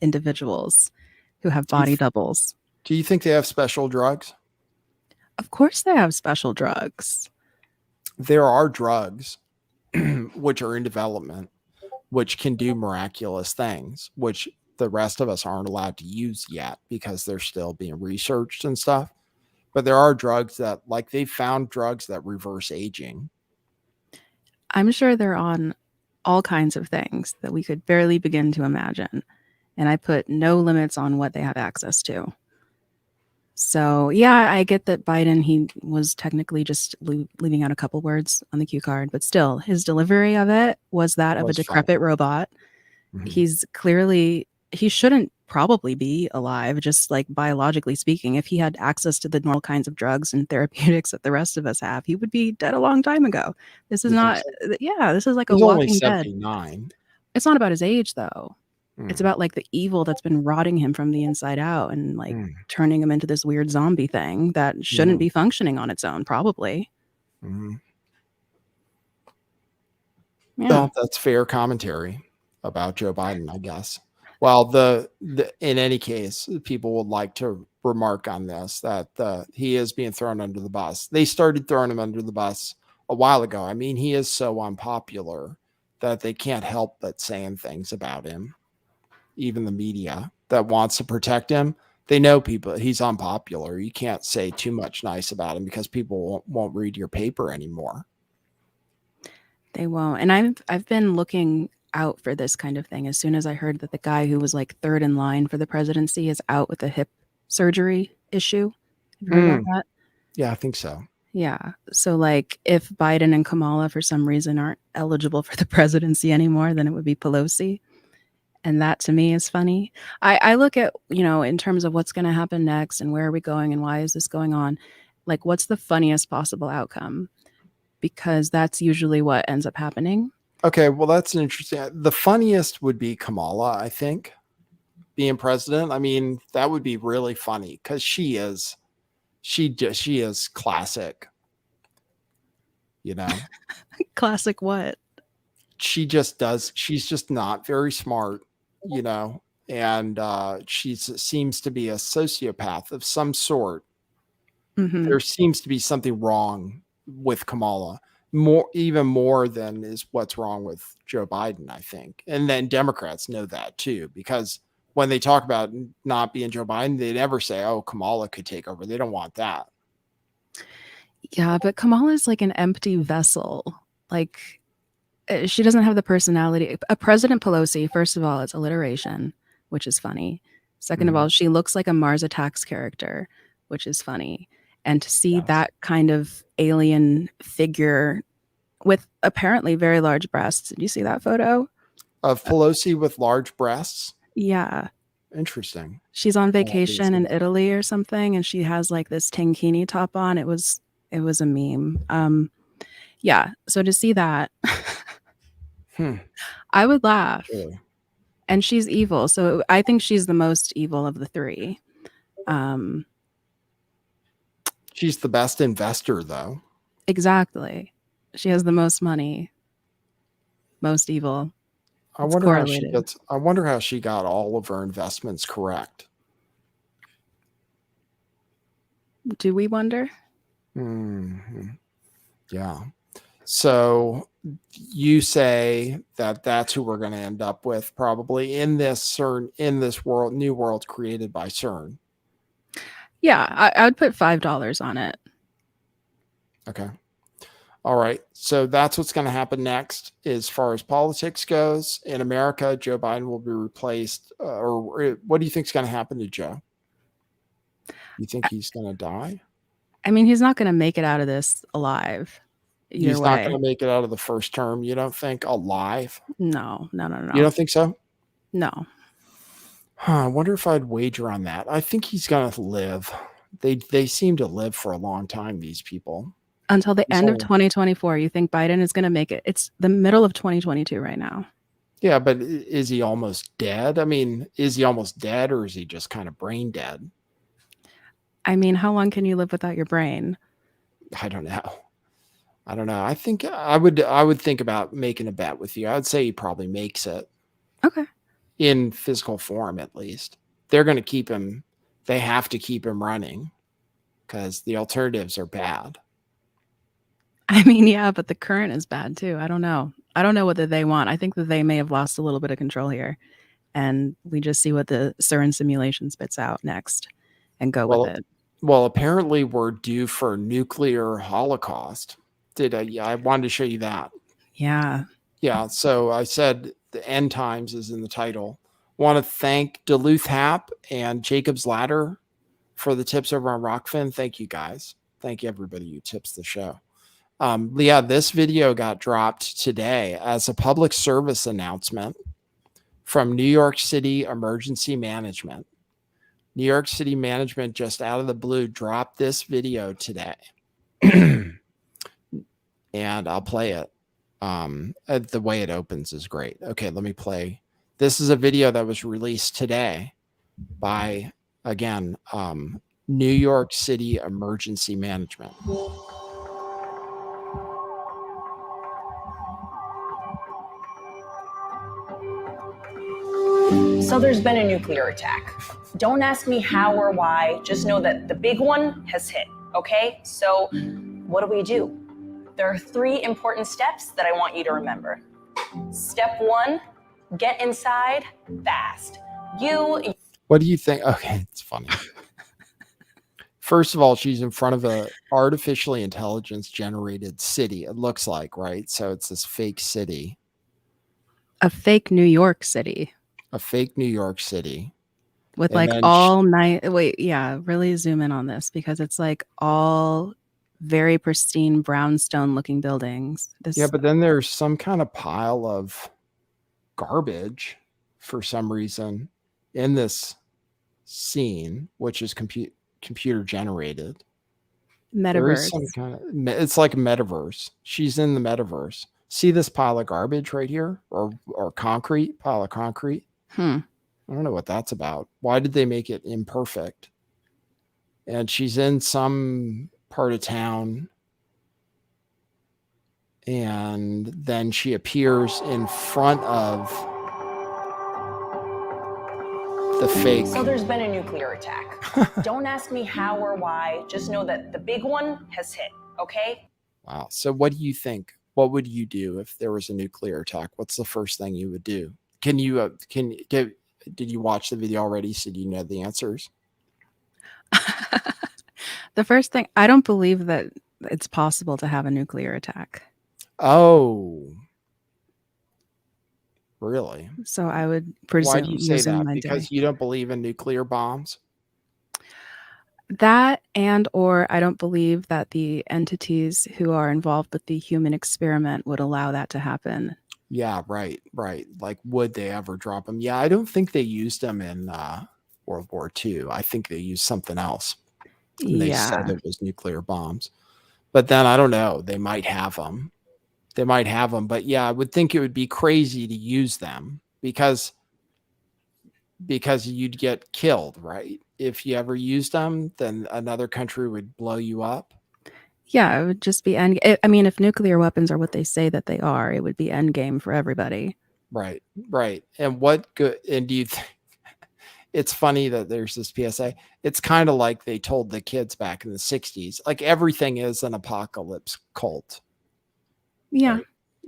individuals who have body doubles. Do you think they have special drugs? Of course they have special drugs. There are drugs which are in development, which can do miraculous things, which the rest of us aren't allowed to use yet because they're still being researched and stuff. But there are drugs that, like, they found drugs that reverse aging. I'm sure they're on all kinds of things that we could barely begin to imagine. And I put no limits on what they have access to. So, yeah, I get that Biden, he was technically just leaving out a couple words on the cue card, but still, his delivery of it was that of a decrepit robot. Mm-hmm. He's clearly, he shouldn't probably be alive, just like biologically speaking. If he had access to the normal kinds of drugs and therapeutics that the rest of us have, he would be dead a long time ago. This is not, this is like a Walking Dead. It's not about his age, though. It's about like the evil that's been rotting him from the inside out and like turning him into this weird zombie thing that shouldn't be functioning on its own, probably. Yeah. Well, that's fair commentary about Joe Biden, I guess. Well, in any case, people would like to remark on this, that he is being thrown under the bus. They started throwing him under the bus a while ago. I mean, he is so unpopular that they can't help but saying things about him. Even the media that wants to protect him, they know he's unpopular. You can't say too much nice about him because people won't read your paper anymore. They won't. And I've been looking out for this kind of thing. As soon as I heard that the guy who was like third in line for the presidency is out with a hip surgery issue. Have you heard about that? Yeah, I think so. Yeah. So like if Biden and Kamala for some reason aren't eligible for the presidency anymore, then it would be Pelosi. And that to me is funny. I look at, in terms of what's going to happen next and where are we going and why is this going on? Like, what's the funniest possible outcome? Because that's usually what ends up happening. Okay, well, that's an interesting. The funniest would be Kamala, I think, being president. I mean, that would be really funny because she is classic. Classic what? She just does. She's just not very smart. And she seems to be a sociopath of some sort. Mm-hmm. There seems to be something wrong with Kamala, even more than is what's wrong with Joe Biden, I think. And then Democrats know that too, because when they talk about not being Joe Biden, they never say, "Oh, Kamala could take over." They don't want that. Yeah, but Kamala is like an empty vessel. Like, she doesn't have the personality. President Pelosi, first of all, it's alliteration, which is funny. Second of all, she looks like a Mars Attacks character, which is funny. And to see that kind of alien figure with apparently very large breasts. Did you see that photo? Of Pelosi with large breasts. Yeah. Interesting. She's on I didn't vacation see in that. Italy or something, and she has like this tankini top on. It was a meme. Yeah. So to see that, I would laugh. Really. And she's evil. So I think she's the most evil of the three. She's the best investor, though. Exactly. She has the most money, most evil. I It's wonder correlated. how she got all of her investments correct. Do we wonder? Mm-hmm. Yeah. So you say that that's who we're going to end up with probably in this CERN, in this world, new world created by CERN. Yeah, I would put $5 on it. Okay. All right. So that's what's going to happen next. As far as politics goes in America, Joe Biden will be replaced. Or what do you think is going to happen to Joe? You think he's going to die? I mean, he's not going to make it out of this alive. He's not going to make it out of the first term. You don't think alive? No. You don't think so? No. I wonder if I'd wager on that. I think he's going to live. They seem to live for a long time, these people. Until the end of 2024, you think Biden is going to make it? It's the middle of 2022 right now. Yeah, but is he almost dead? I mean, is he almost dead or is he just kind of brain dead? I mean, how long can you live without your brain? I don't know. I think I would think about making a bet with you. I'd say he probably makes it. Okay. In physical form, at least. They're going to keep him. They have to keep him running because the alternatives are bad. I mean, yeah, but the current is bad too. I don't know. I don't know what they want. I think that they may have lost a little bit of control here, and we just see what the CERN simulation spits out next and go with it. Well, apparently we're due for a nuclear holocaust. I wanted to show you that. Yeah. Yeah. So I said the end times is in the title. Want to thank Duluth Hap and Jacob's Ladder for the tips over on Rockfin. Thank you guys. Thank you everybody who tips the show. Yeah, this video got dropped today as a public service announcement from New York City Emergency Management. New York City Management just out of the blue dropped this video today. And I'll play it. The way it opens is great. Okay, let me play. This is a video that was released today by, again, New York City Emergency Management. So there's been a nuclear attack. Don't ask me how or why, just know that the big one has hit, okay? So what do? There are 3 important steps that I want you to remember. Step 1, get inside fast. What do you think? Okay, it's funny. First of all, she's in front of a artificially intelligence generated city. It looks like, right? So it's this fake city. A fake New York City. A fake New York City. With like all night. Wait, yeah, really zoom in on this because it's like all very pristine brownstone looking buildings. Yeah, but then there's some kind of pile of garbage for some reason in this scene, which is computer generated. Metaverse. It's like a metaverse. She's in the metaverse. See this pile of garbage right here, or concrete, pile of concrete. I don't know what that's about. Why did they make it imperfect? And she's in some part of town, and then she appears in front of the fake. So there's been a nuclear attack. Don't ask me how or why, just know that the big one has hit, okay? Wow. So what do you think? What would you do if there was a nuclear attack? What's the first thing you would do? Did you watch the video already? So do you know the answers? The first thing, I don't believe that it's possible to have a nuclear attack. Oh, really? So I would presume. Why do you say that? Because you don't believe in nuclear bombs? That and or I don't believe that the entities who are involved with the human experiment would allow that to happen. Yeah, right. Like, would they ever drop them? Yeah, I don't think they used them in World War II. I think they used something else. And they said Yeah. it was nuclear bombs. But then I don't know. They might have them. But yeah, I would think it would be crazy to use them because you'd get killed, right? If you ever used them, then another country would blow you up. Yeah, it would just be I mean, if nuclear weapons are what they say that they are, it would be endgame for everybody. Right. And what good? And do you think it's funny that there's this PSA? It's kind of like they told the kids back in the 60s, like everything is an apocalypse cult. Yeah. Right?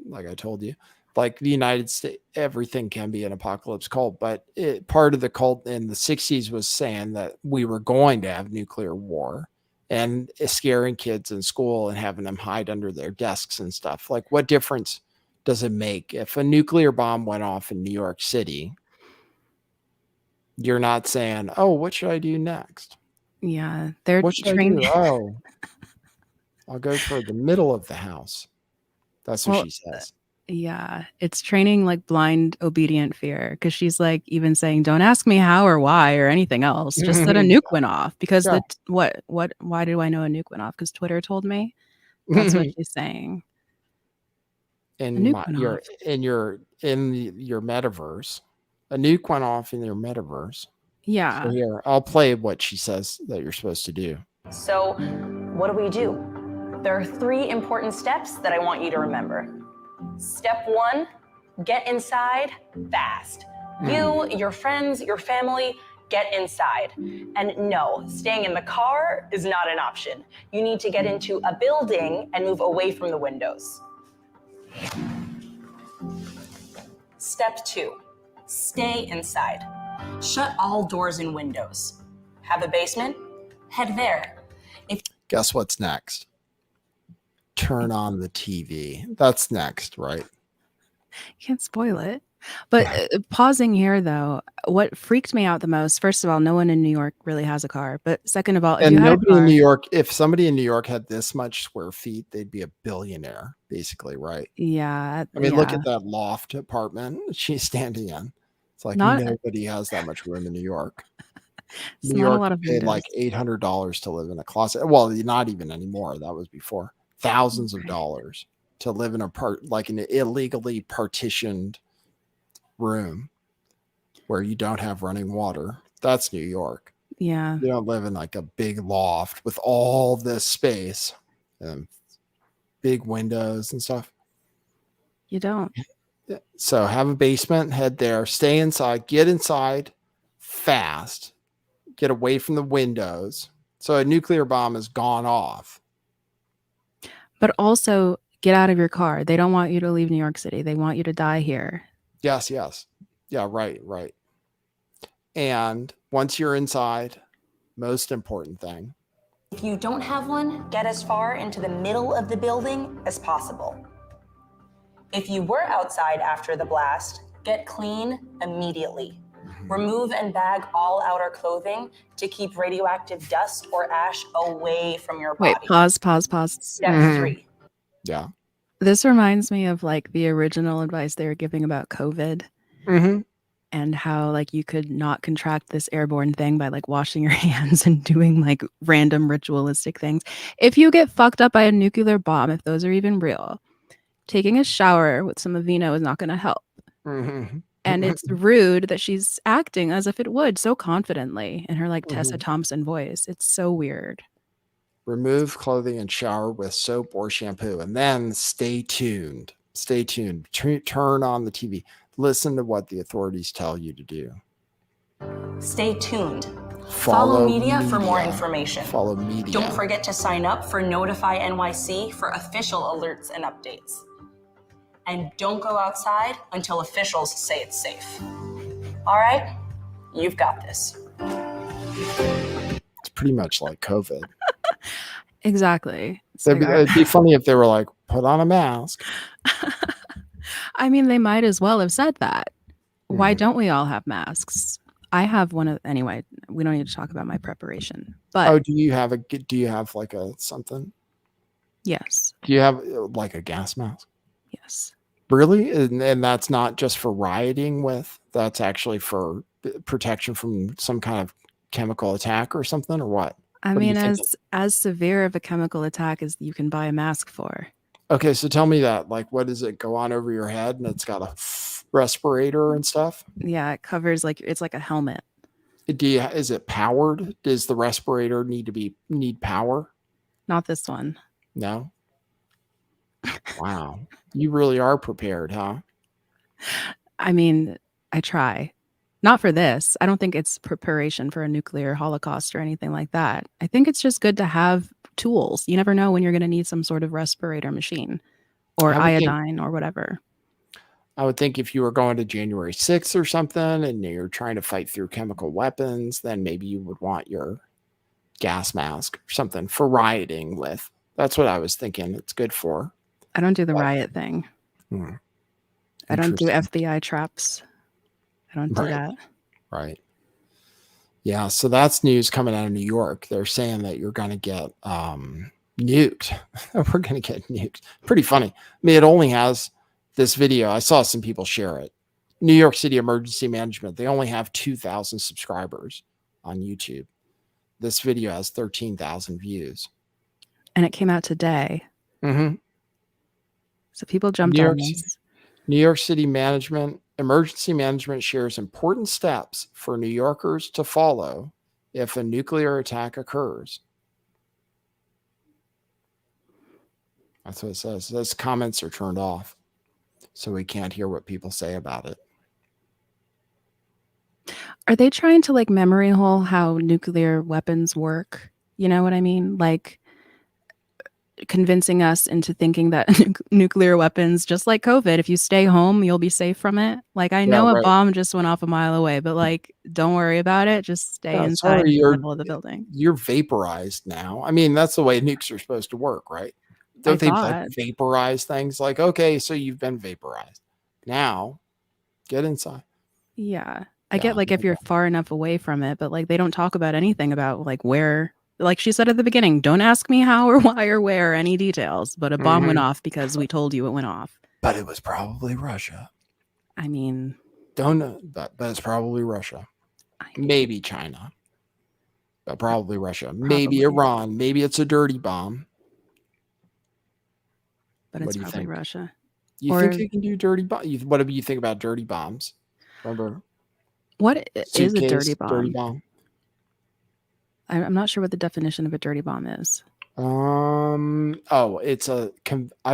Like I told you, like the United States, everything can be an apocalypse cult. But part of the cult in the 60s was saying that we were going to have nuclear war and scaring kids in school and having them hide under their desks and stuff. Like, what difference does it make if a nuclear bomb went off in New York City? You're not saying, "Oh, what should I do next? Yeah, they're What should I do? Oh, I'll go for the middle of the house." That's what she says. Yeah, it's training like blind obedient fear because she's like even saying, "Don't ask me how or why or anything else. Just that a nuke went off because Yeah. why do I know a nuke went off? Because Twitter told me." That's what she's saying. In your metaverse, a nuke went off in your metaverse. Yeah. So here, I'll play what she says that you're supposed to do. So, what do? There are 3 important steps that I want you to remember. Step 1, get inside fast. You, your friends, your family, get inside. And no, staying in the car is not an option. You need to get into a building and move away from the windows. Step 2, stay inside. Shut all doors and windows. Have a basement? Head there. Guess what's next? Turn on the TV. That's next, right? You can't spoil it. But pausing here, though, what freaked me out the most, first of all, no one in New York really has a car. But second of all, if And you had a nobody in car, New York, if somebody in New York had this much square feet, they'd be a billionaire, basically, right? yeah, I mean, look at that loft apartment she's standing in. It's like nobody has that much room in New York. it's New not a York lot of paid windows. like $800 to live in a closet. Well, not even anymore. That was before. Thousands of dollars to live in like an illegally partitioned room where you don't have running water. That's New York. Yeah. You don't live in like a big loft with all this space and big windows and stuff. You don't. So have a basement, head there, stay inside, get inside fast, get away from the windows. So a nuclear bomb has gone off. But also get out of your car. They don't want you to leave New York City. They want you to die here. Yes. Yeah, right. And once you're inside, most important thing. If you don't have one, get as far into the middle of the building as possible. If you were outside after the blast, get clean immediately. Remove and bag all outer clothing to keep radioactive dust or ash away from your body. Wait, pause. Step 3. Yeah. This reminds me of like the original advice they were giving about COVID. And how like you could not contract this airborne thing by like washing your hands and doing like random ritualistic things. If you get fucked up by a nuclear bomb, if those are even real, taking a shower with some Aveeno is not going to help. And it's rude that she's acting as if it would so confidently in her like Tessa Thompson voice. It's so weird. Remove clothing and shower with soap or shampoo, and then stay tuned. Turn on the TV. Listen to what the authorities tell you to do. Stay tuned. Follow media for more information. Follow media. Don't forget to sign up for Notify NYC for official alerts and updates. And don't go outside until officials say it's safe. All right? You've got this. It's pretty much like COVID. Exactly. It'd be funny if they were like, put on a mask. I mean, they might as well have said that. Why don't we all have masks? I have one of anyway. We don't need to talk about my preparation, but Oh, do you have like a something? yes, Do you have like a gas mask? yes. Really? And that's not just for rioting with, that's actually for protection from some kind of chemical attack or something, or what? I What are you mean, thinking? as severe of a chemical attack as you can buy a mask for. Okay, so tell me that. Like, what does it go on over your head and it's got a respirator and stuff? Yeah, it covers it's like a helmet. Is it powered? Does the respirator need power? Not this one. No? Wow. You really are prepared, huh? I mean, I try. Not for this. I don't think it's preparation for a nuclear holocaust or anything like that. I think it's just good to have tools. You never know when you're going to need some sort of respirator machine or I would think iodine or whatever. I would think if you were going to January 6th or something and you're trying to fight through chemical weapons, then maybe you would want your gas mask or something for rioting with. That's what I was thinking it's good for. I don't do the riot thing. I don't do Interesting. FBI traps. I don't do Right. that. Right. Yeah, so that's news coming out of New York. They're saying that you're going to get nuked. We're going to get nuked. Pretty funny. I mean, it only has this video. I saw some people share it. New York City Emergency Management. They only have 2,000 subscribers on YouTube. This video has 13,000 views. And it came out today. Mm-hmm. So people jumped on this. New York City Emergency Management shares important steps for New Yorkers to follow if a nuclear attack occurs. That's what it says. Those comments are turned off, so we can't hear what people say about it. Are they trying to memory hole how nuclear weapons work? You know what I mean? Like convincing us into thinking that nuclear weapons, just like COVID, if you stay home, you'll be safe from it. Like I know a bomb just went off a mile away, but don't worry about it. Just stay inside the middle of the building. You're vaporized now. I mean, that's the way nukes are supposed to work, right? Don't they vaporize things? Like, okay, so you've been vaporized. Now, get inside. Yeah. I get if you're far enough away from it, but they don't talk about anything about where. Like she said at the beginning, don't ask me how or why or where, any details, but a bomb went off because we told you it went off. But it was probably Russia. I mean, don't know, but it's probably Russia. Maybe China, but probably Russia. Maybe Iran. Maybe it's a dirty bomb. But it's probably Russia. You think they can do dirty bombs? What do you think about dirty bombs? Remember? What is a dirty bomb? Dirty bomb. I'm not sure what the definition of a dirty bomb is. I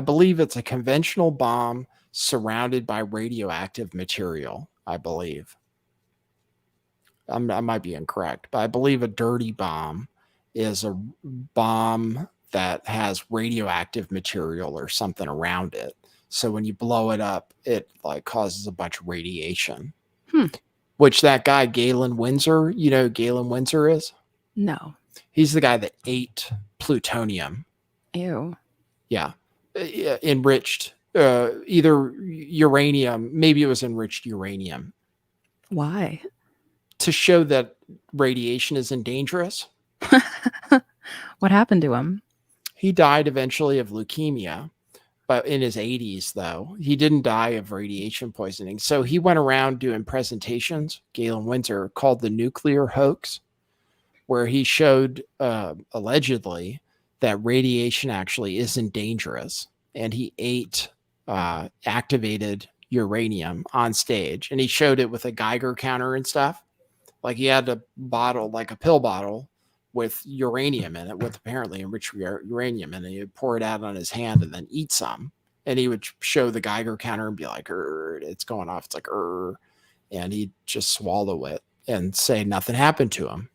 believe it's a conventional bomb surrounded by radioactive material, I believe. I might be incorrect, but I believe a dirty bomb is a bomb that has radioactive material or something around it. So when you blow it up, it causes a bunch of radiation. Which that guy, Galen Windsor, you know who Galen Windsor is? No. He's the guy that ate plutonium. Ew. Yeah. Enriched, either uranium, maybe it was enriched uranium. Why? To show that radiation isn't dangerous. What happened to him? He died eventually of leukemia, but in his 80s, though. He didn't die of radiation poisoning. So he went around doing presentations, Galen Windsor, called The Nuclear Hoax, where he showed allegedly that radiation actually isn't dangerous. And he ate activated uranium on stage. And he showed it with a Geiger counter and stuff. Like he had a bottle, like a pill bottle with uranium in it, with apparently enriched uranium. And he would pour it out on his hand and then eat some. And he would show the Geiger counter and be like, it's going off. It's like, and he'd just swallow it and say nothing happened to him.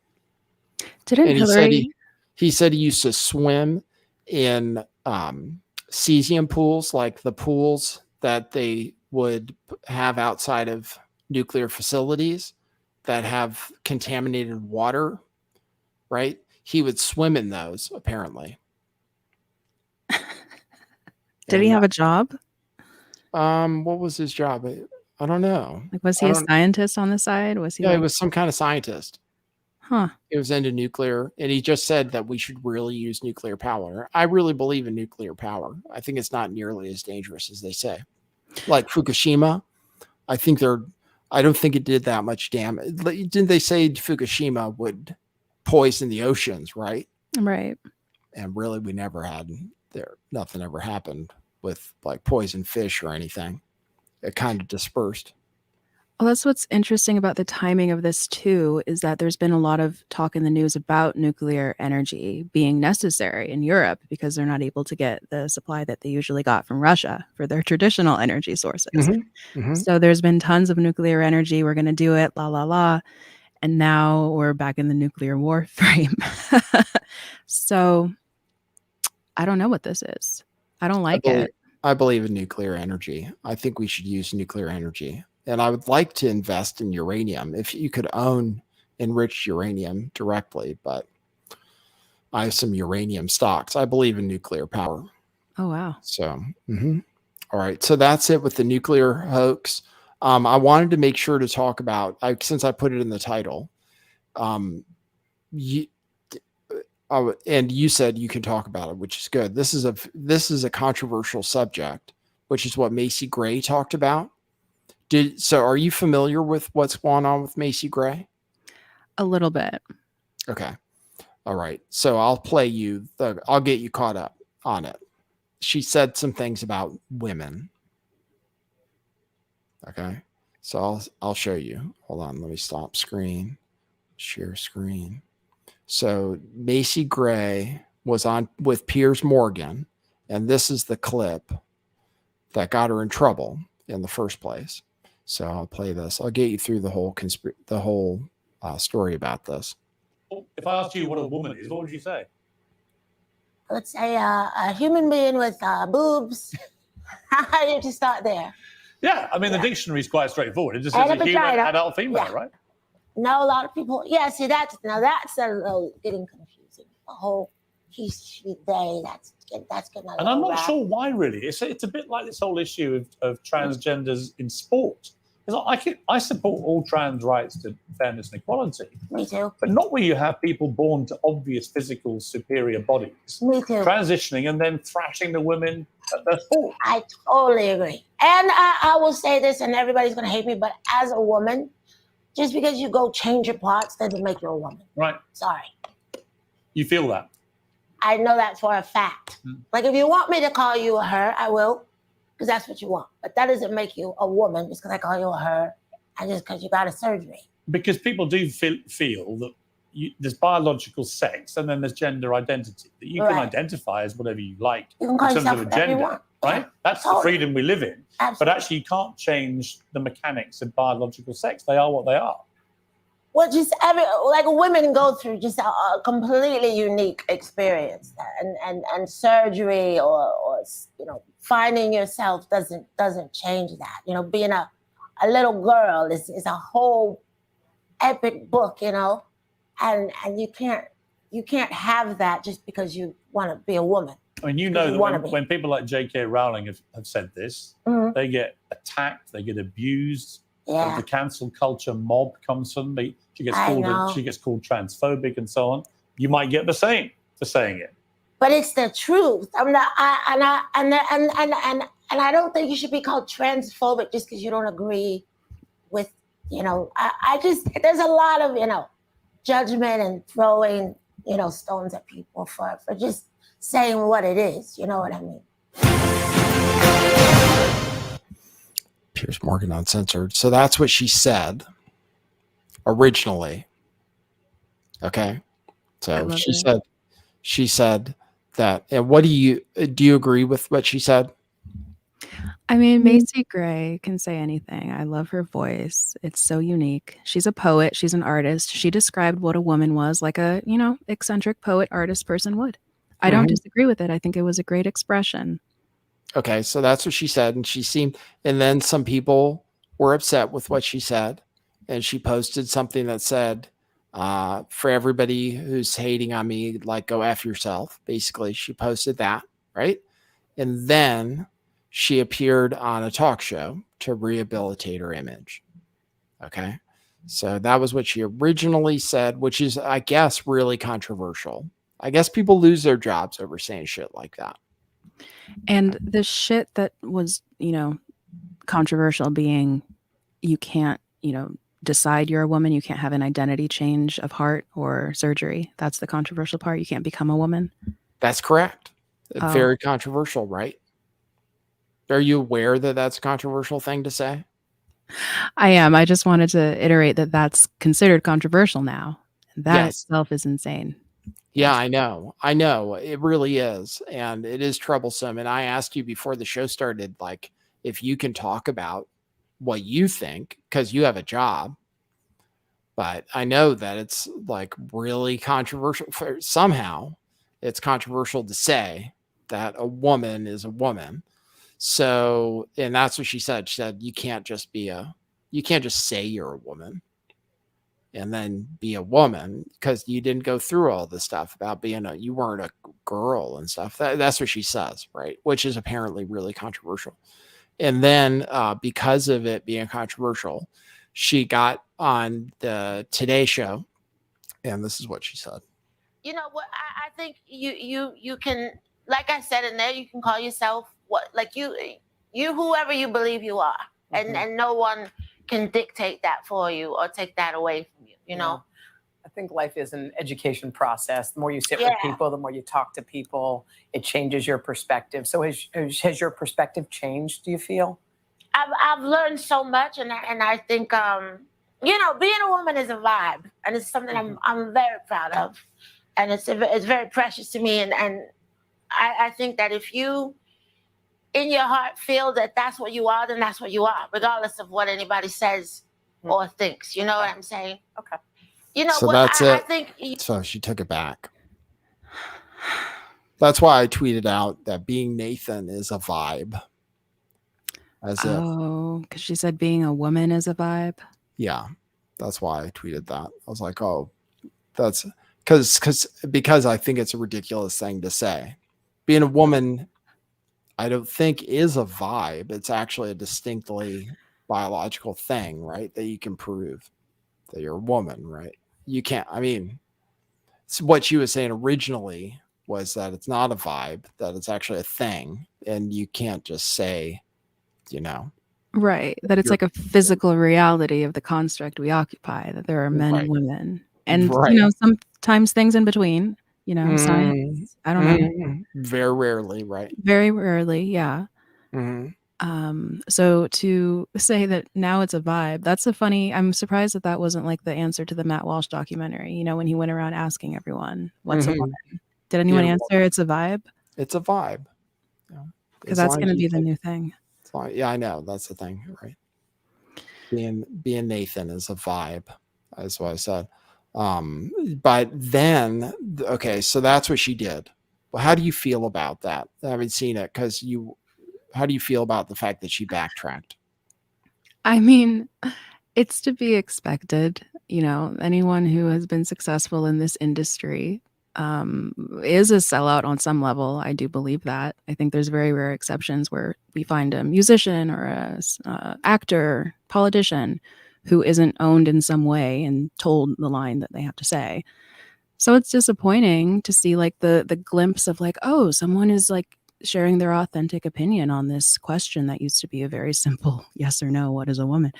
He said he used to swim in cesium pools, like the pools that they would have outside of nuclear facilities that have contaminated water, right? He would swim in those, apparently. Did he have a job? What was his job? I don't know. Like, was I he a don't. scientist on the side? Was he Yeah, he like, was some kind of scientist. huh? He was into nuclear, and he just said that we should really use nuclear power. I really believe in nuclear power. I think it's not nearly as dangerous as they say. Like Fukushima, I think they're. I don't think it did that much damage. Didn't they say Fukushima would poison the oceans, right? Right. And really, we never had there. Nothing ever happened with like poison fish or anything. It kind of dispersed. Well, that's what's interesting about the timing of this too, is that there's been a lot of talk in the news about nuclear energy being necessary in Europe because they're not able to get the supply that they usually got from Russia for their traditional energy sources. Mm-hmm. So there's been tons of nuclear energy. We're going to do it, la la la. And now we're back in the nuclear war frame. So I don't know what this is. I don't like it. I believe in nuclear energy. I think we should use nuclear energy. And I would like to invest in uranium if you could own enriched uranium directly. But I have some uranium stocks. I believe in nuclear power. Oh, wow. So, all right. So that's it with the nuclear hoax. I wanted to make sure to talk about, since I put it in the title, and you said you can talk about it, which is good. This is a controversial subject, which is what Macy Gray talked about. So are you familiar with what's going on with Macy Gray? A little bit. Okay. All right. So I'll get you caught up on it. She said some things about women. Okay. So I'll show you. Hold on. Let me stop screen. Share screen. So Macy Gray was on with Piers Morgan, and this is the clip that got her in trouble in the first place. So I'll play this. I'll get you through the whole story about this. If I asked you what a woman is, what would you say? Let's say a human being with boobs. How did you start there? Yeah, I mean, the dictionary is quite straightforward. It just And says a a human, vagina. adult, female, Yeah. right? No, a lot of people. Yeah, see, that's a little getting confusing. The whole he, she, they. That's getting a And I'm little not rough. sure why, really. It's a bit like this whole issue of transgenders in sport. I support all trans rights to fairness and equality, Me too. but not where you have people born to obvious physical superior bodies, Me too. transitioning and then thrashing the women at their sport. I totally agree. And I will say this, and everybody's going to hate me, but as a woman, just because you go change your parts doesn't make you a woman. Right. Sorry. You feel that? I know that for a fact. Like, if you want me to call you a her, I will, because that's what you want. But that doesn't make you a woman just because I call you a her and just because you got a surgery. Because people do feel that there's biological sex and then there's gender identity, that you can Right. identify as whatever you like You can in call terms yourself of a whatever you gender, want. right? That's the Totally. freedom we live in. Absolutely. But actually, you can't change the mechanics of biological sex. They are what they are. Well, just women go through just a completely unique experience, and surgery or finding yourself doesn't change that. Being a little girl is a whole epic book, and you can't have that just because you want to be a woman. I mean, you know that when people like J.K. Rowling have said this, they get attacked, they get abused. Yeah. The cancel culture mob comes from me. She gets I know. called transphobic and so on. You might get the same for saying it. But it's the truth. And I don't think you should be called transphobic just because you don't agree with, I just, there's a lot of, judgment and throwing, stones at people for just saying what it is. You know what I mean? Piers Morgan Uncensored. So that's what she said originally. Okay. So she said that. And what do you agree with what she said? I mean, Macy Gray can say anything. I love her voice. It's so unique. She's a poet. She's an artist. She described what a woman was, like a, eccentric poet, artist person would. I don't disagree with it. I think it was a great expression. Okay, so that's what she said, and then some people were upset with what she said, and she posted something that said, for everybody who's hating on me, like, go F yourself. Basically, she posted that, right? And then she appeared on a talk show to rehabilitate her image. Okay. So that was what she originally said, which is, I guess, really controversial. I guess people lose their jobs over saying shit like that. And the shit that was, controversial being you can't, decide you're a woman. You can't have an identity change of heart or surgery. That's the controversial part. You can't become a woman. That's correct. Oh. Very controversial, right? Are you aware that that's a controversial thing to say? I am. I just wanted to iterate that that's considered controversial now. That Yes. itself is insane. Yeah, I know. It really is. And it is troublesome. And I asked you before the show started, like, if you can talk about what you think, because you have a job. But I know that it's like really controversial. Somehow it's controversial to say that a woman is a woman. So, and that's what she said. She said, you can't just say you're a woman and then be a woman because you didn't go through all this stuff about you weren't a girl and stuff. That's what she says, right? Which is apparently really controversial. And then because of it being controversial, she got on the Today Show, and this is what she said. You know what? I think you can, like I said in there, you can call yourself you whoever you believe you are, and no one can dictate that for you or take that away from you. You know. I think life is an education process. The more you sit with people, the more you talk to people, it changes your perspective. So has your perspective changed, do you feel? I've learned so much, and I think being a woman is a vibe, and it's something I'm very proud of, and it's very precious to me, and I think that if you in your heart feel that that's what you are, then that's what you are, regardless of what anybody says or thinks. You know what I'm saying? Okay. So that's it. I think so she took it back. That's why I tweeted out that being Nathan is a vibe. Because she said being a woman is a vibe. Yeah, that's why I tweeted that. I was like, oh, that's because I think it's a ridiculous thing to say. Being a woman, I don't think is a vibe. It's actually a distinctly biological thing, right? That you can prove that you're a woman, right? You can't, so what she was saying originally was that it's not a vibe, that it's actually a thing. And you can't just say, right. That it's like a physical reality of the construct we occupy, that there are men and women. And, sometimes things in between, science, I don't know. Very rarely, right? Very rarely, yeah. So to say that now it's a vibe, I'm surprised that wasn't like the answer to the Matt Walsh documentary, when he went around asking everyone, what's a woman? Did anyone answer it's a vibe? It's a vibe. Because that's going to be the new thing. Yeah, I know. That's the thing, right? Being Nathan is a vibe. That's what I said. But then, okay, so that's what she did. Well, how do you feel about that? I haven't seen it how do you feel about the fact that she backtracked? It's to be expected. Anyone who has been successful in this industry is a sellout on some level. I do believe that. I think there's very rare exceptions where we find a musician or a actor, politician who isn't owned in some way and told the line that they have to say. So it's disappointing to see like the glimpse of like, oh, someone is like sharing their authentic opinion on this question that used to be a very simple yes or no, what is a woman?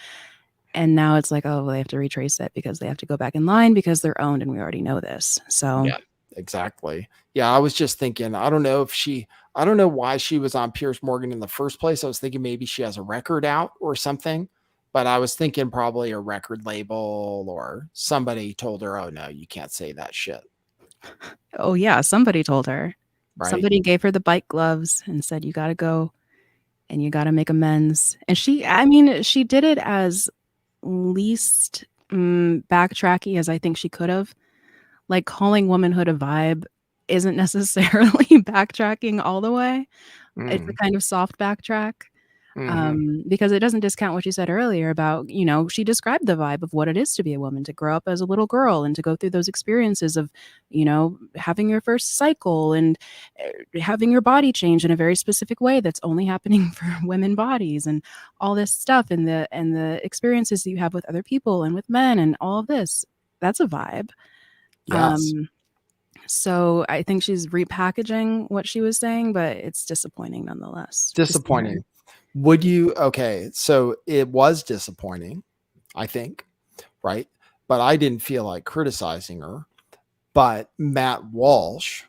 And now it's like, oh, well, they have to retrace it because they have to go back in line because they're owned and we already know this. So yeah, exactly. Yeah, I was just thinking, I don't know why she was on Piers Morgan in the first place. I was thinking maybe she has a record out or something, but I was thinking probably a record label or somebody told her, oh no, you can't say that shit. Oh yeah, somebody told her. Right? Somebody gave her the bike gloves and said, you got to go and you got to make amends. And she did it as least backtracky as I think she could have. Like calling womanhood a vibe isn't necessarily backtracking all the way. It's a kind of soft backtrack. Because it doesn't discount what you said earlier about, she described the vibe of what it is to be a woman, to grow up as a little girl and to go through those experiences of, having your first cycle and having your body change in a very specific way that's only happening for women bodies and all this stuff and the experiences that you have with other people and with men and all of this. That's a vibe. Yes. So I think she's repackaging what she was saying, but it's disappointing nonetheless. Disappointing. Would you? Okay. So it was disappointing, I think. Right. But I didn't feel like criticizing her. But Matt Walsh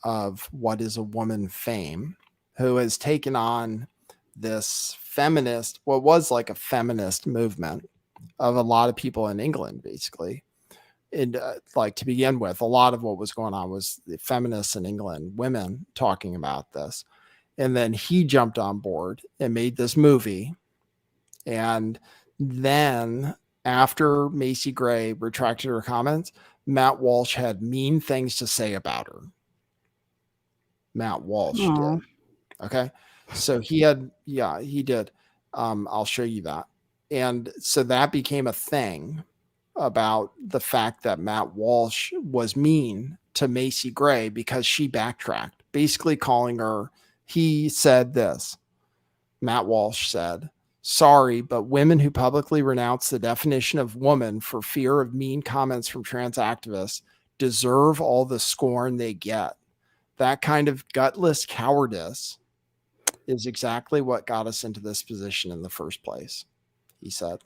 of What Is a Woman fame, who has taken on this feminist, what was like a feminist movement of a lot of people in England, basically. And like to begin with, a lot of what was going on was the feminists in England, women talking about this. And then he jumped on board and made this movie. And then after Macy Gray retracted her comments, Matt Walsh had mean things to say about her. Matt Walsh did. Okay. So he did. I'll show you that. And so that became a thing about the fact that Matt Walsh was mean to Macy Gray because she backtracked, basically calling her, he said this. Matt Walsh said, "Sorry, but women who publicly renounce the definition of woman for fear of mean comments from trans activists deserve all the scorn they get. That kind of gutless cowardice is exactly what got us into this position in the first place," he said.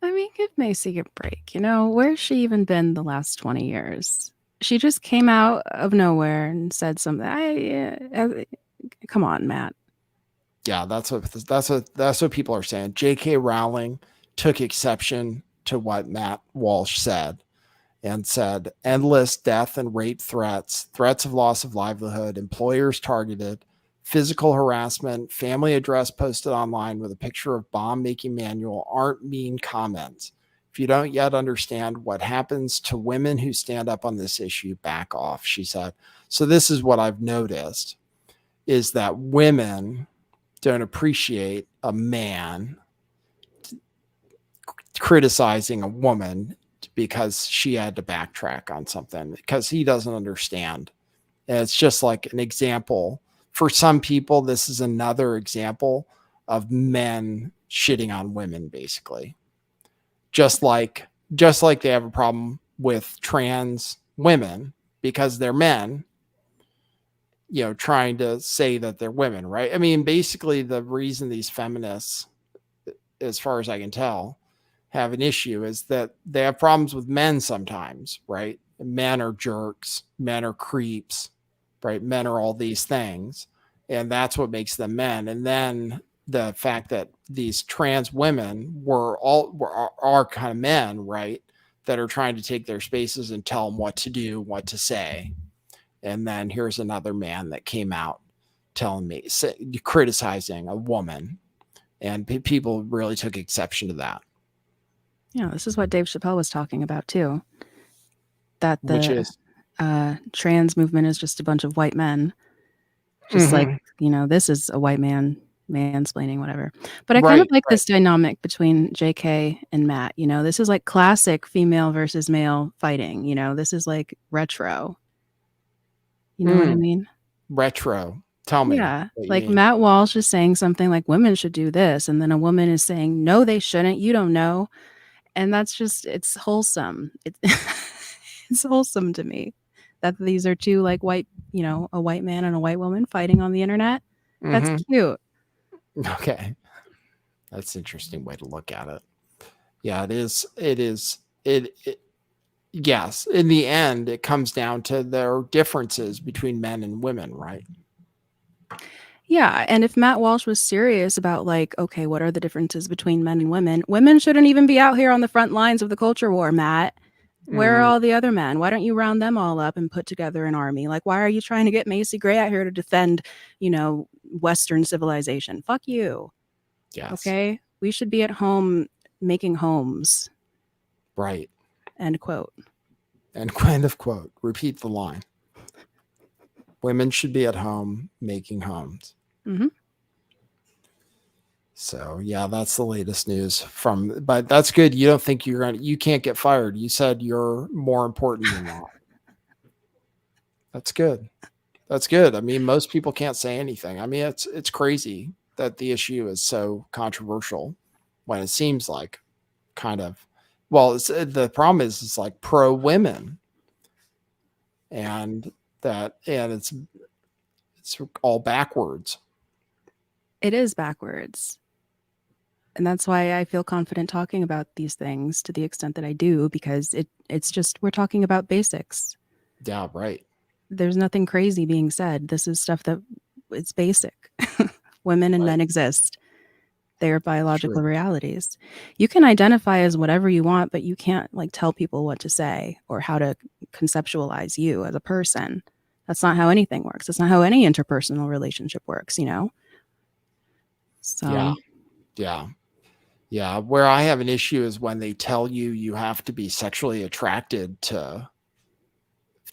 I mean, give Macy a break. Where's she even been the last 20 years? She just came out of nowhere and said something. Come on, Matt. Yeah, that's what people are saying. J.K. Rowling took exception to what Matt Walsh said and said endless death and rape threats of loss of livelihood, employers targeted, physical harassment, family address posted online with a picture of bomb making manual aren't mean comments. If you don't yet understand what happens to women who stand up on this issue, back off, she said. So this is what I've noticed is that women don't appreciate a man criticizing a woman because she had to backtrack on something because he doesn't understand. And it's just like an example. For some people, this is another example of men shitting on women, basically. Just like they have a problem with trans women because they're men, trying to say that they're women, right? I mean, basically the reason these feminists, as far as I can tell, have an issue is that they have problems with men sometimes, right? Men are jerks, men are creeps, right? Men are all these things, and that's what makes them men. And then the fact that these trans women are kind of men, right? That are trying to take their spaces and tell them what to do, what to say. And then here's another man that came out criticizing a woman, and people really took exception to that. Yeah, this is what Dave Chappelle was talking about too. That Which is trans movement is just a bunch of white men. Just like, this is a white man mansplaining, whatever. But I kind of like this dynamic between JK and Matt. This is like classic female versus male fighting. This is like retro. You know what I mean? Retro. Tell me. Yeah. Like Matt Walsh is saying something like women should do this. And then a woman is saying, no, they shouldn't. You don't know. And that's just, it's wholesome. It's wholesome to me that these are two like white, a white man and a white woman fighting on the internet. That's cute. Okay. That's an interesting way to look at it. Yeah, it is. Yes. In the end, it comes down to their differences between men and women, right? Yeah. And if Matt Walsh was serious about like, okay, what are the differences between men and women? Women shouldn't even be out here on the front lines of the culture war, Matt. Where are all the other men? Why don't you round them all up and put together an army? Like, why are you trying to get Macy Gray out here to defend, Western civilization? Fuck you. Yes. Okay. We should be at home making homes. Right. End quote. End of quote. Repeat the line. Women should be at home making homes. So yeah, that's the latest news but that's good. You don't think you can't get fired. You said you're more important than that. That's good. That's good. I mean, most people can't say anything. I mean, it's crazy that the issue is so controversial when it seems like kind of, well, the problem is it's like pro women, and it's all backwards. It is backwards. And that's why I feel confident talking about these things to the extent that I do, because it's just, we're talking about basics. Yeah, right. There's nothing crazy being said. This is stuff that it's basic. Women and men exist. They are biological realities. You can identify as whatever you want, but you can't like tell people what to say or how to conceptualize you as a person. That's not how anything works. That's not how any interpersonal relationship works, So Yeah. Where I have an issue is when they tell you have to be sexually attracted to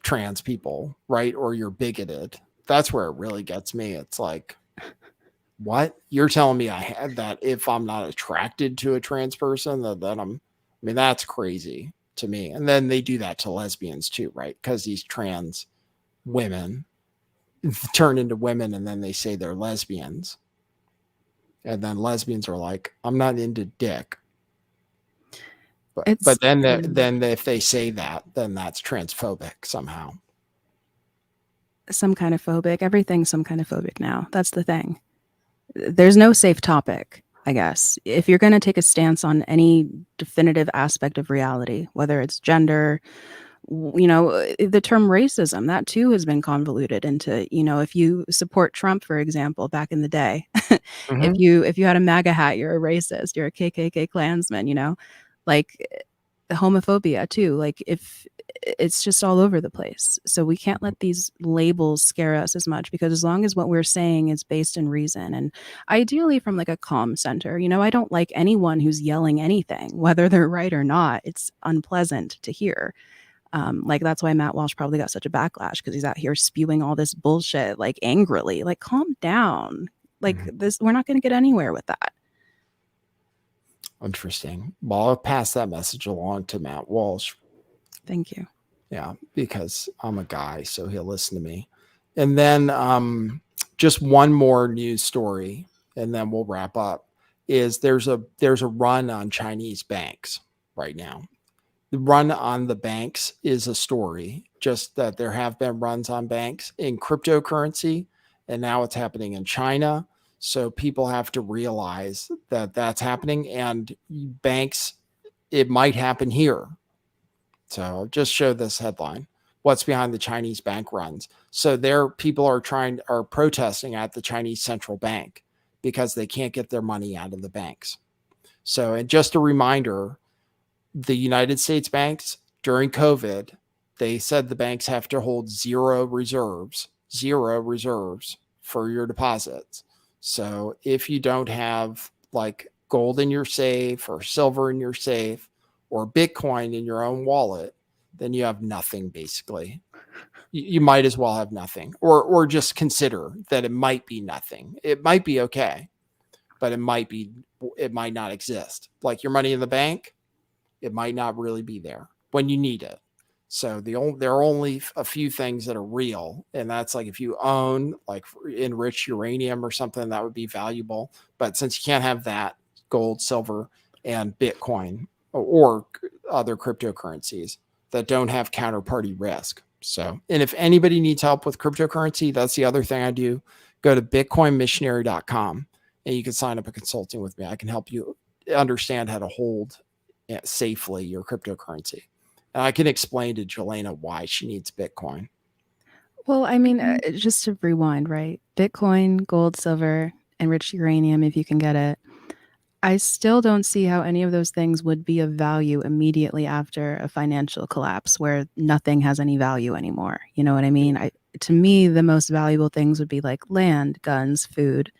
trans people, right? Or you're bigoted. That's where it really gets me. It's like, what? You're telling me I had that if I'm not attracted to a trans person, that's crazy to me. And then they do that to lesbians too, right? Because these trans women turn into women and then they say they're lesbians. And then lesbians are like, I'm not into dick. But then if they say that, then that's transphobic somehow. Some kind of phobic. Everything's some kind of phobic now. That's the thing. There's no safe topic, I guess. If you're going to take a stance on any definitive aspect of reality, whether it's gender, the term racism, that too has been convoluted into, if you support Trump, for example, back in the day, if you had a MAGA hat, you're a racist, you're a KKK Klansman, like homophobia too. Like if it's just all over the place. So we can't let these labels scare us as much, because as long as what we're saying is based in reason and ideally from like a calm center, I don't like anyone who's yelling anything, whether they're right or not. It's unpleasant to hear. Like that's why Matt Walsh probably got such a backlash, because he's out here spewing all this bullshit, like angrily, like calm down. Like this, we're not going to get anywhere with that. Interesting. Well, I'll pass that message along to Matt Walsh. Thank you. Yeah, because I'm a guy, so he'll listen to me. And then just one more news story, and then we'll wrap up. Is there's a run on Chinese banks right now. The run on the banks is a story, just that there have been runs on banks in cryptocurrency, and now it's happening in China. So people have to realize that that's happening, and banks, it might happen here. So I'll just show this headline. What's behind the Chinese bank runs? So people are protesting at the Chinese central bank because they can't get their money out of the banks. So, and just a reminder, the United States banks during COVID, they said the banks have to hold zero reserves for your deposits. So if you don't have like gold in your safe or silver in your safe or Bitcoin in your own wallet, then you have nothing basically. You might as well have nothing, or just consider that it might be nothing. It might be okay, but it might not exist. Like your money in the bank, it might not really be there when you need it. So there are only a few things that are real. And that's like if you own like enriched uranium or something, that would be valuable. But since you can't have that, gold, silver, and Bitcoin or other cryptocurrencies that don't have counterparty risk. So, and if anybody needs help with cryptocurrency, that's the other thing I do. Go to bitcoinmissionary.com and you can sign up a consulting with me. I can help you understand how to hold safely your cryptocurrency. And I can explain to Jelena why she needs Bitcoin. Well, I mean, just to rewind, right? Bitcoin, gold, silver, enriched uranium, if you can get it. I still don't see how any of those things would be of value immediately after a financial collapse where nothing has any value anymore. You know what I mean? To me, the most valuable things would be like land, guns, food,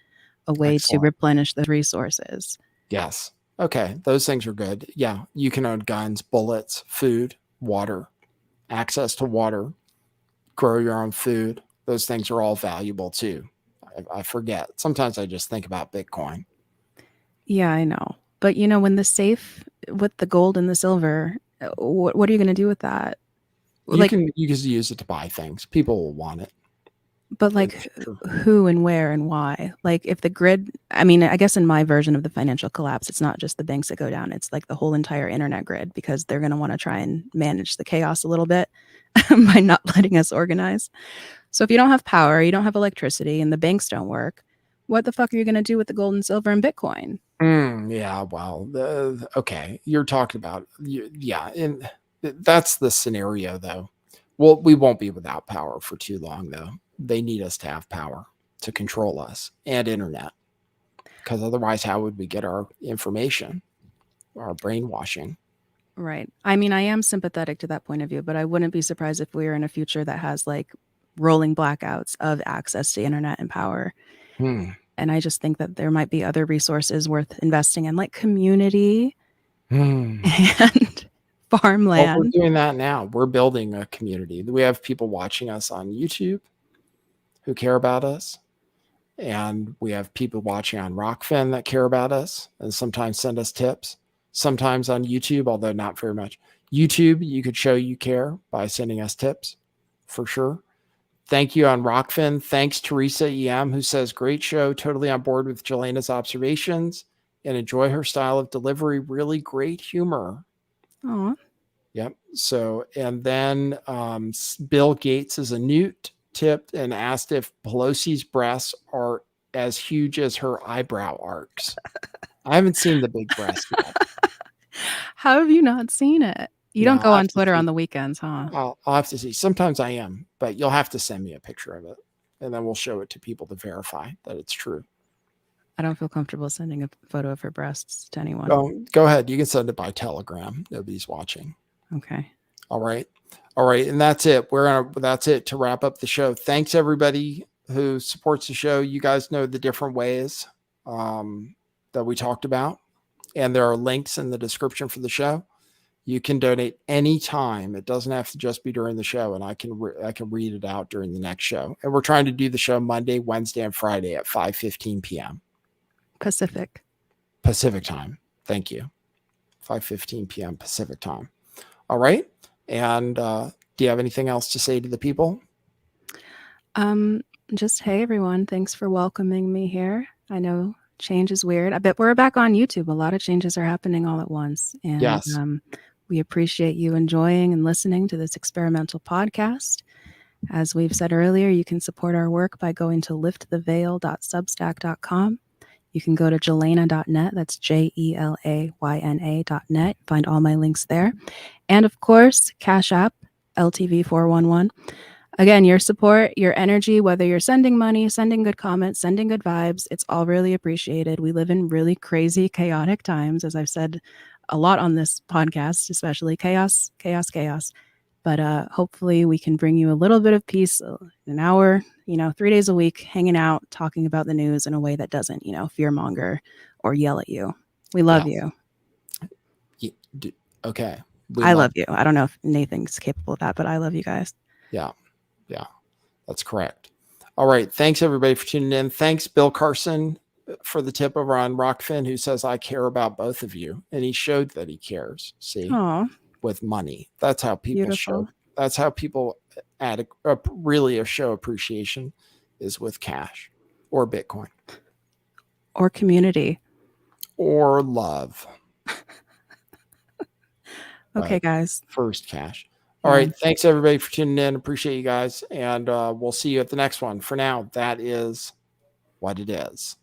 a way to replenish the resources. Yes. Okay. Those things are good. Yeah. You can own guns, bullets, food, water, access to water, grow your own food. Those things are all valuable too. I forget. Sometimes I just think about Bitcoin. Yeah, I know. But when the safe with the gold and the silver, what are you going to do with that? You can use it to buy things. People will want it. But who and where and why? Like if the grid, I mean, I guess in my version of the financial collapse, it's not just the banks that go down. It's like the whole entire internet grid, because they're going to want to try and manage the chaos a little bit by not letting us organize. So if you don't have power, you don't have electricity, and the banks don't work, what the fuck are you going to do with the gold and silver and Bitcoin? Yeah, well, okay. You're talking about, yeah. And that's the scenario though. Well, we won't be without power for too long though. They need us to have power to control us and internet, because otherwise how would we get our information, our brainwashing? Right. I mean, I am sympathetic to that point of view, but I wouldn't be surprised if we are in a future that has like rolling blackouts of access to internet and power. And I just think that there might be other resources worth investing in, like community and farmland. Well, we're doing that now. We're building a community. We have people watching us on YouTube who care about us. And we have people watching on Rockfin that care about us and sometimes send us tips. Sometimes on YouTube, although not very much. YouTube, you could show you care by sending us tips for sure. Thank you on Rockfin. Thanks, Teresa EM, who says, great show. Totally on board with Jelena's observations and enjoy her style of delivery. Really great humor. Aw. Yep. So, and then Bill Gates is a newt tipped and asked if Pelosi's breasts are as huge as her eyebrow arcs. I haven't seen the big breast yet. How have you not seen it? You don't go on Twitter on the weekends, huh? I'll have to see. Sometimes I am, but you'll have to send me a picture of it, and then we'll show it to people to verify that it's true. I don't feel comfortable sending a photo of her breasts to anyone. Go ahead. You can send it by Telegram. Nobody's watching. Okay. All right. And that's it. That's it to wrap up the show. Thanks everybody who supports the show. You guys know the different ways that we talked about, and there are links in the description for the show. You can donate anytime. It doesn't have to just be during the show, and I can read it out during the next show. And we're trying to do the show Monday, Wednesday, and Friday at 5:15 p.m. Pacific time. Thank you. 5:15 p.m. Pacific time. All right. And do you have anything else to say to the people? Just, hey, everyone. Thanks for welcoming me here. I know change is weird. I bet we're back on YouTube. A lot of changes are happening all at once. And yes. We appreciate you enjoying and listening to this experimental podcast. As we've said earlier, you can support our work by going to lifttheveil.substack.com. You can go to jelena.net. That's JELAYNA.net. Find all my links there. And of course, Cash App, LTV411. Again, your support, your energy, whether you're sending money, sending good comments, sending good vibes, it's all really appreciated. We live in really crazy, chaotic times, as I've said a lot on this podcast, especially chaos. But hopefully we can bring you a little bit of peace, an hour, 3 days a week, hanging out, talking about the news in a way that doesn't, fearmonger or yell at you. We love you. Okay. I love you. I don't know if Nathan's capable of that, but I love you guys. Yeah, that's correct. All right. Thanks everybody for tuning in. Thanks, Bill Carson, for the tip over on Rockfin, who says, I care about both of you. And he showed that he cares. See? Aww. With money. That's how people Beautiful. show. That's how people really show appreciation, is with cash or Bitcoin or community or love. Okay, guys. First cash. All right. Thanks everybody for tuning in. Appreciate you guys. And we'll see you at the next one. For now, that is what it is.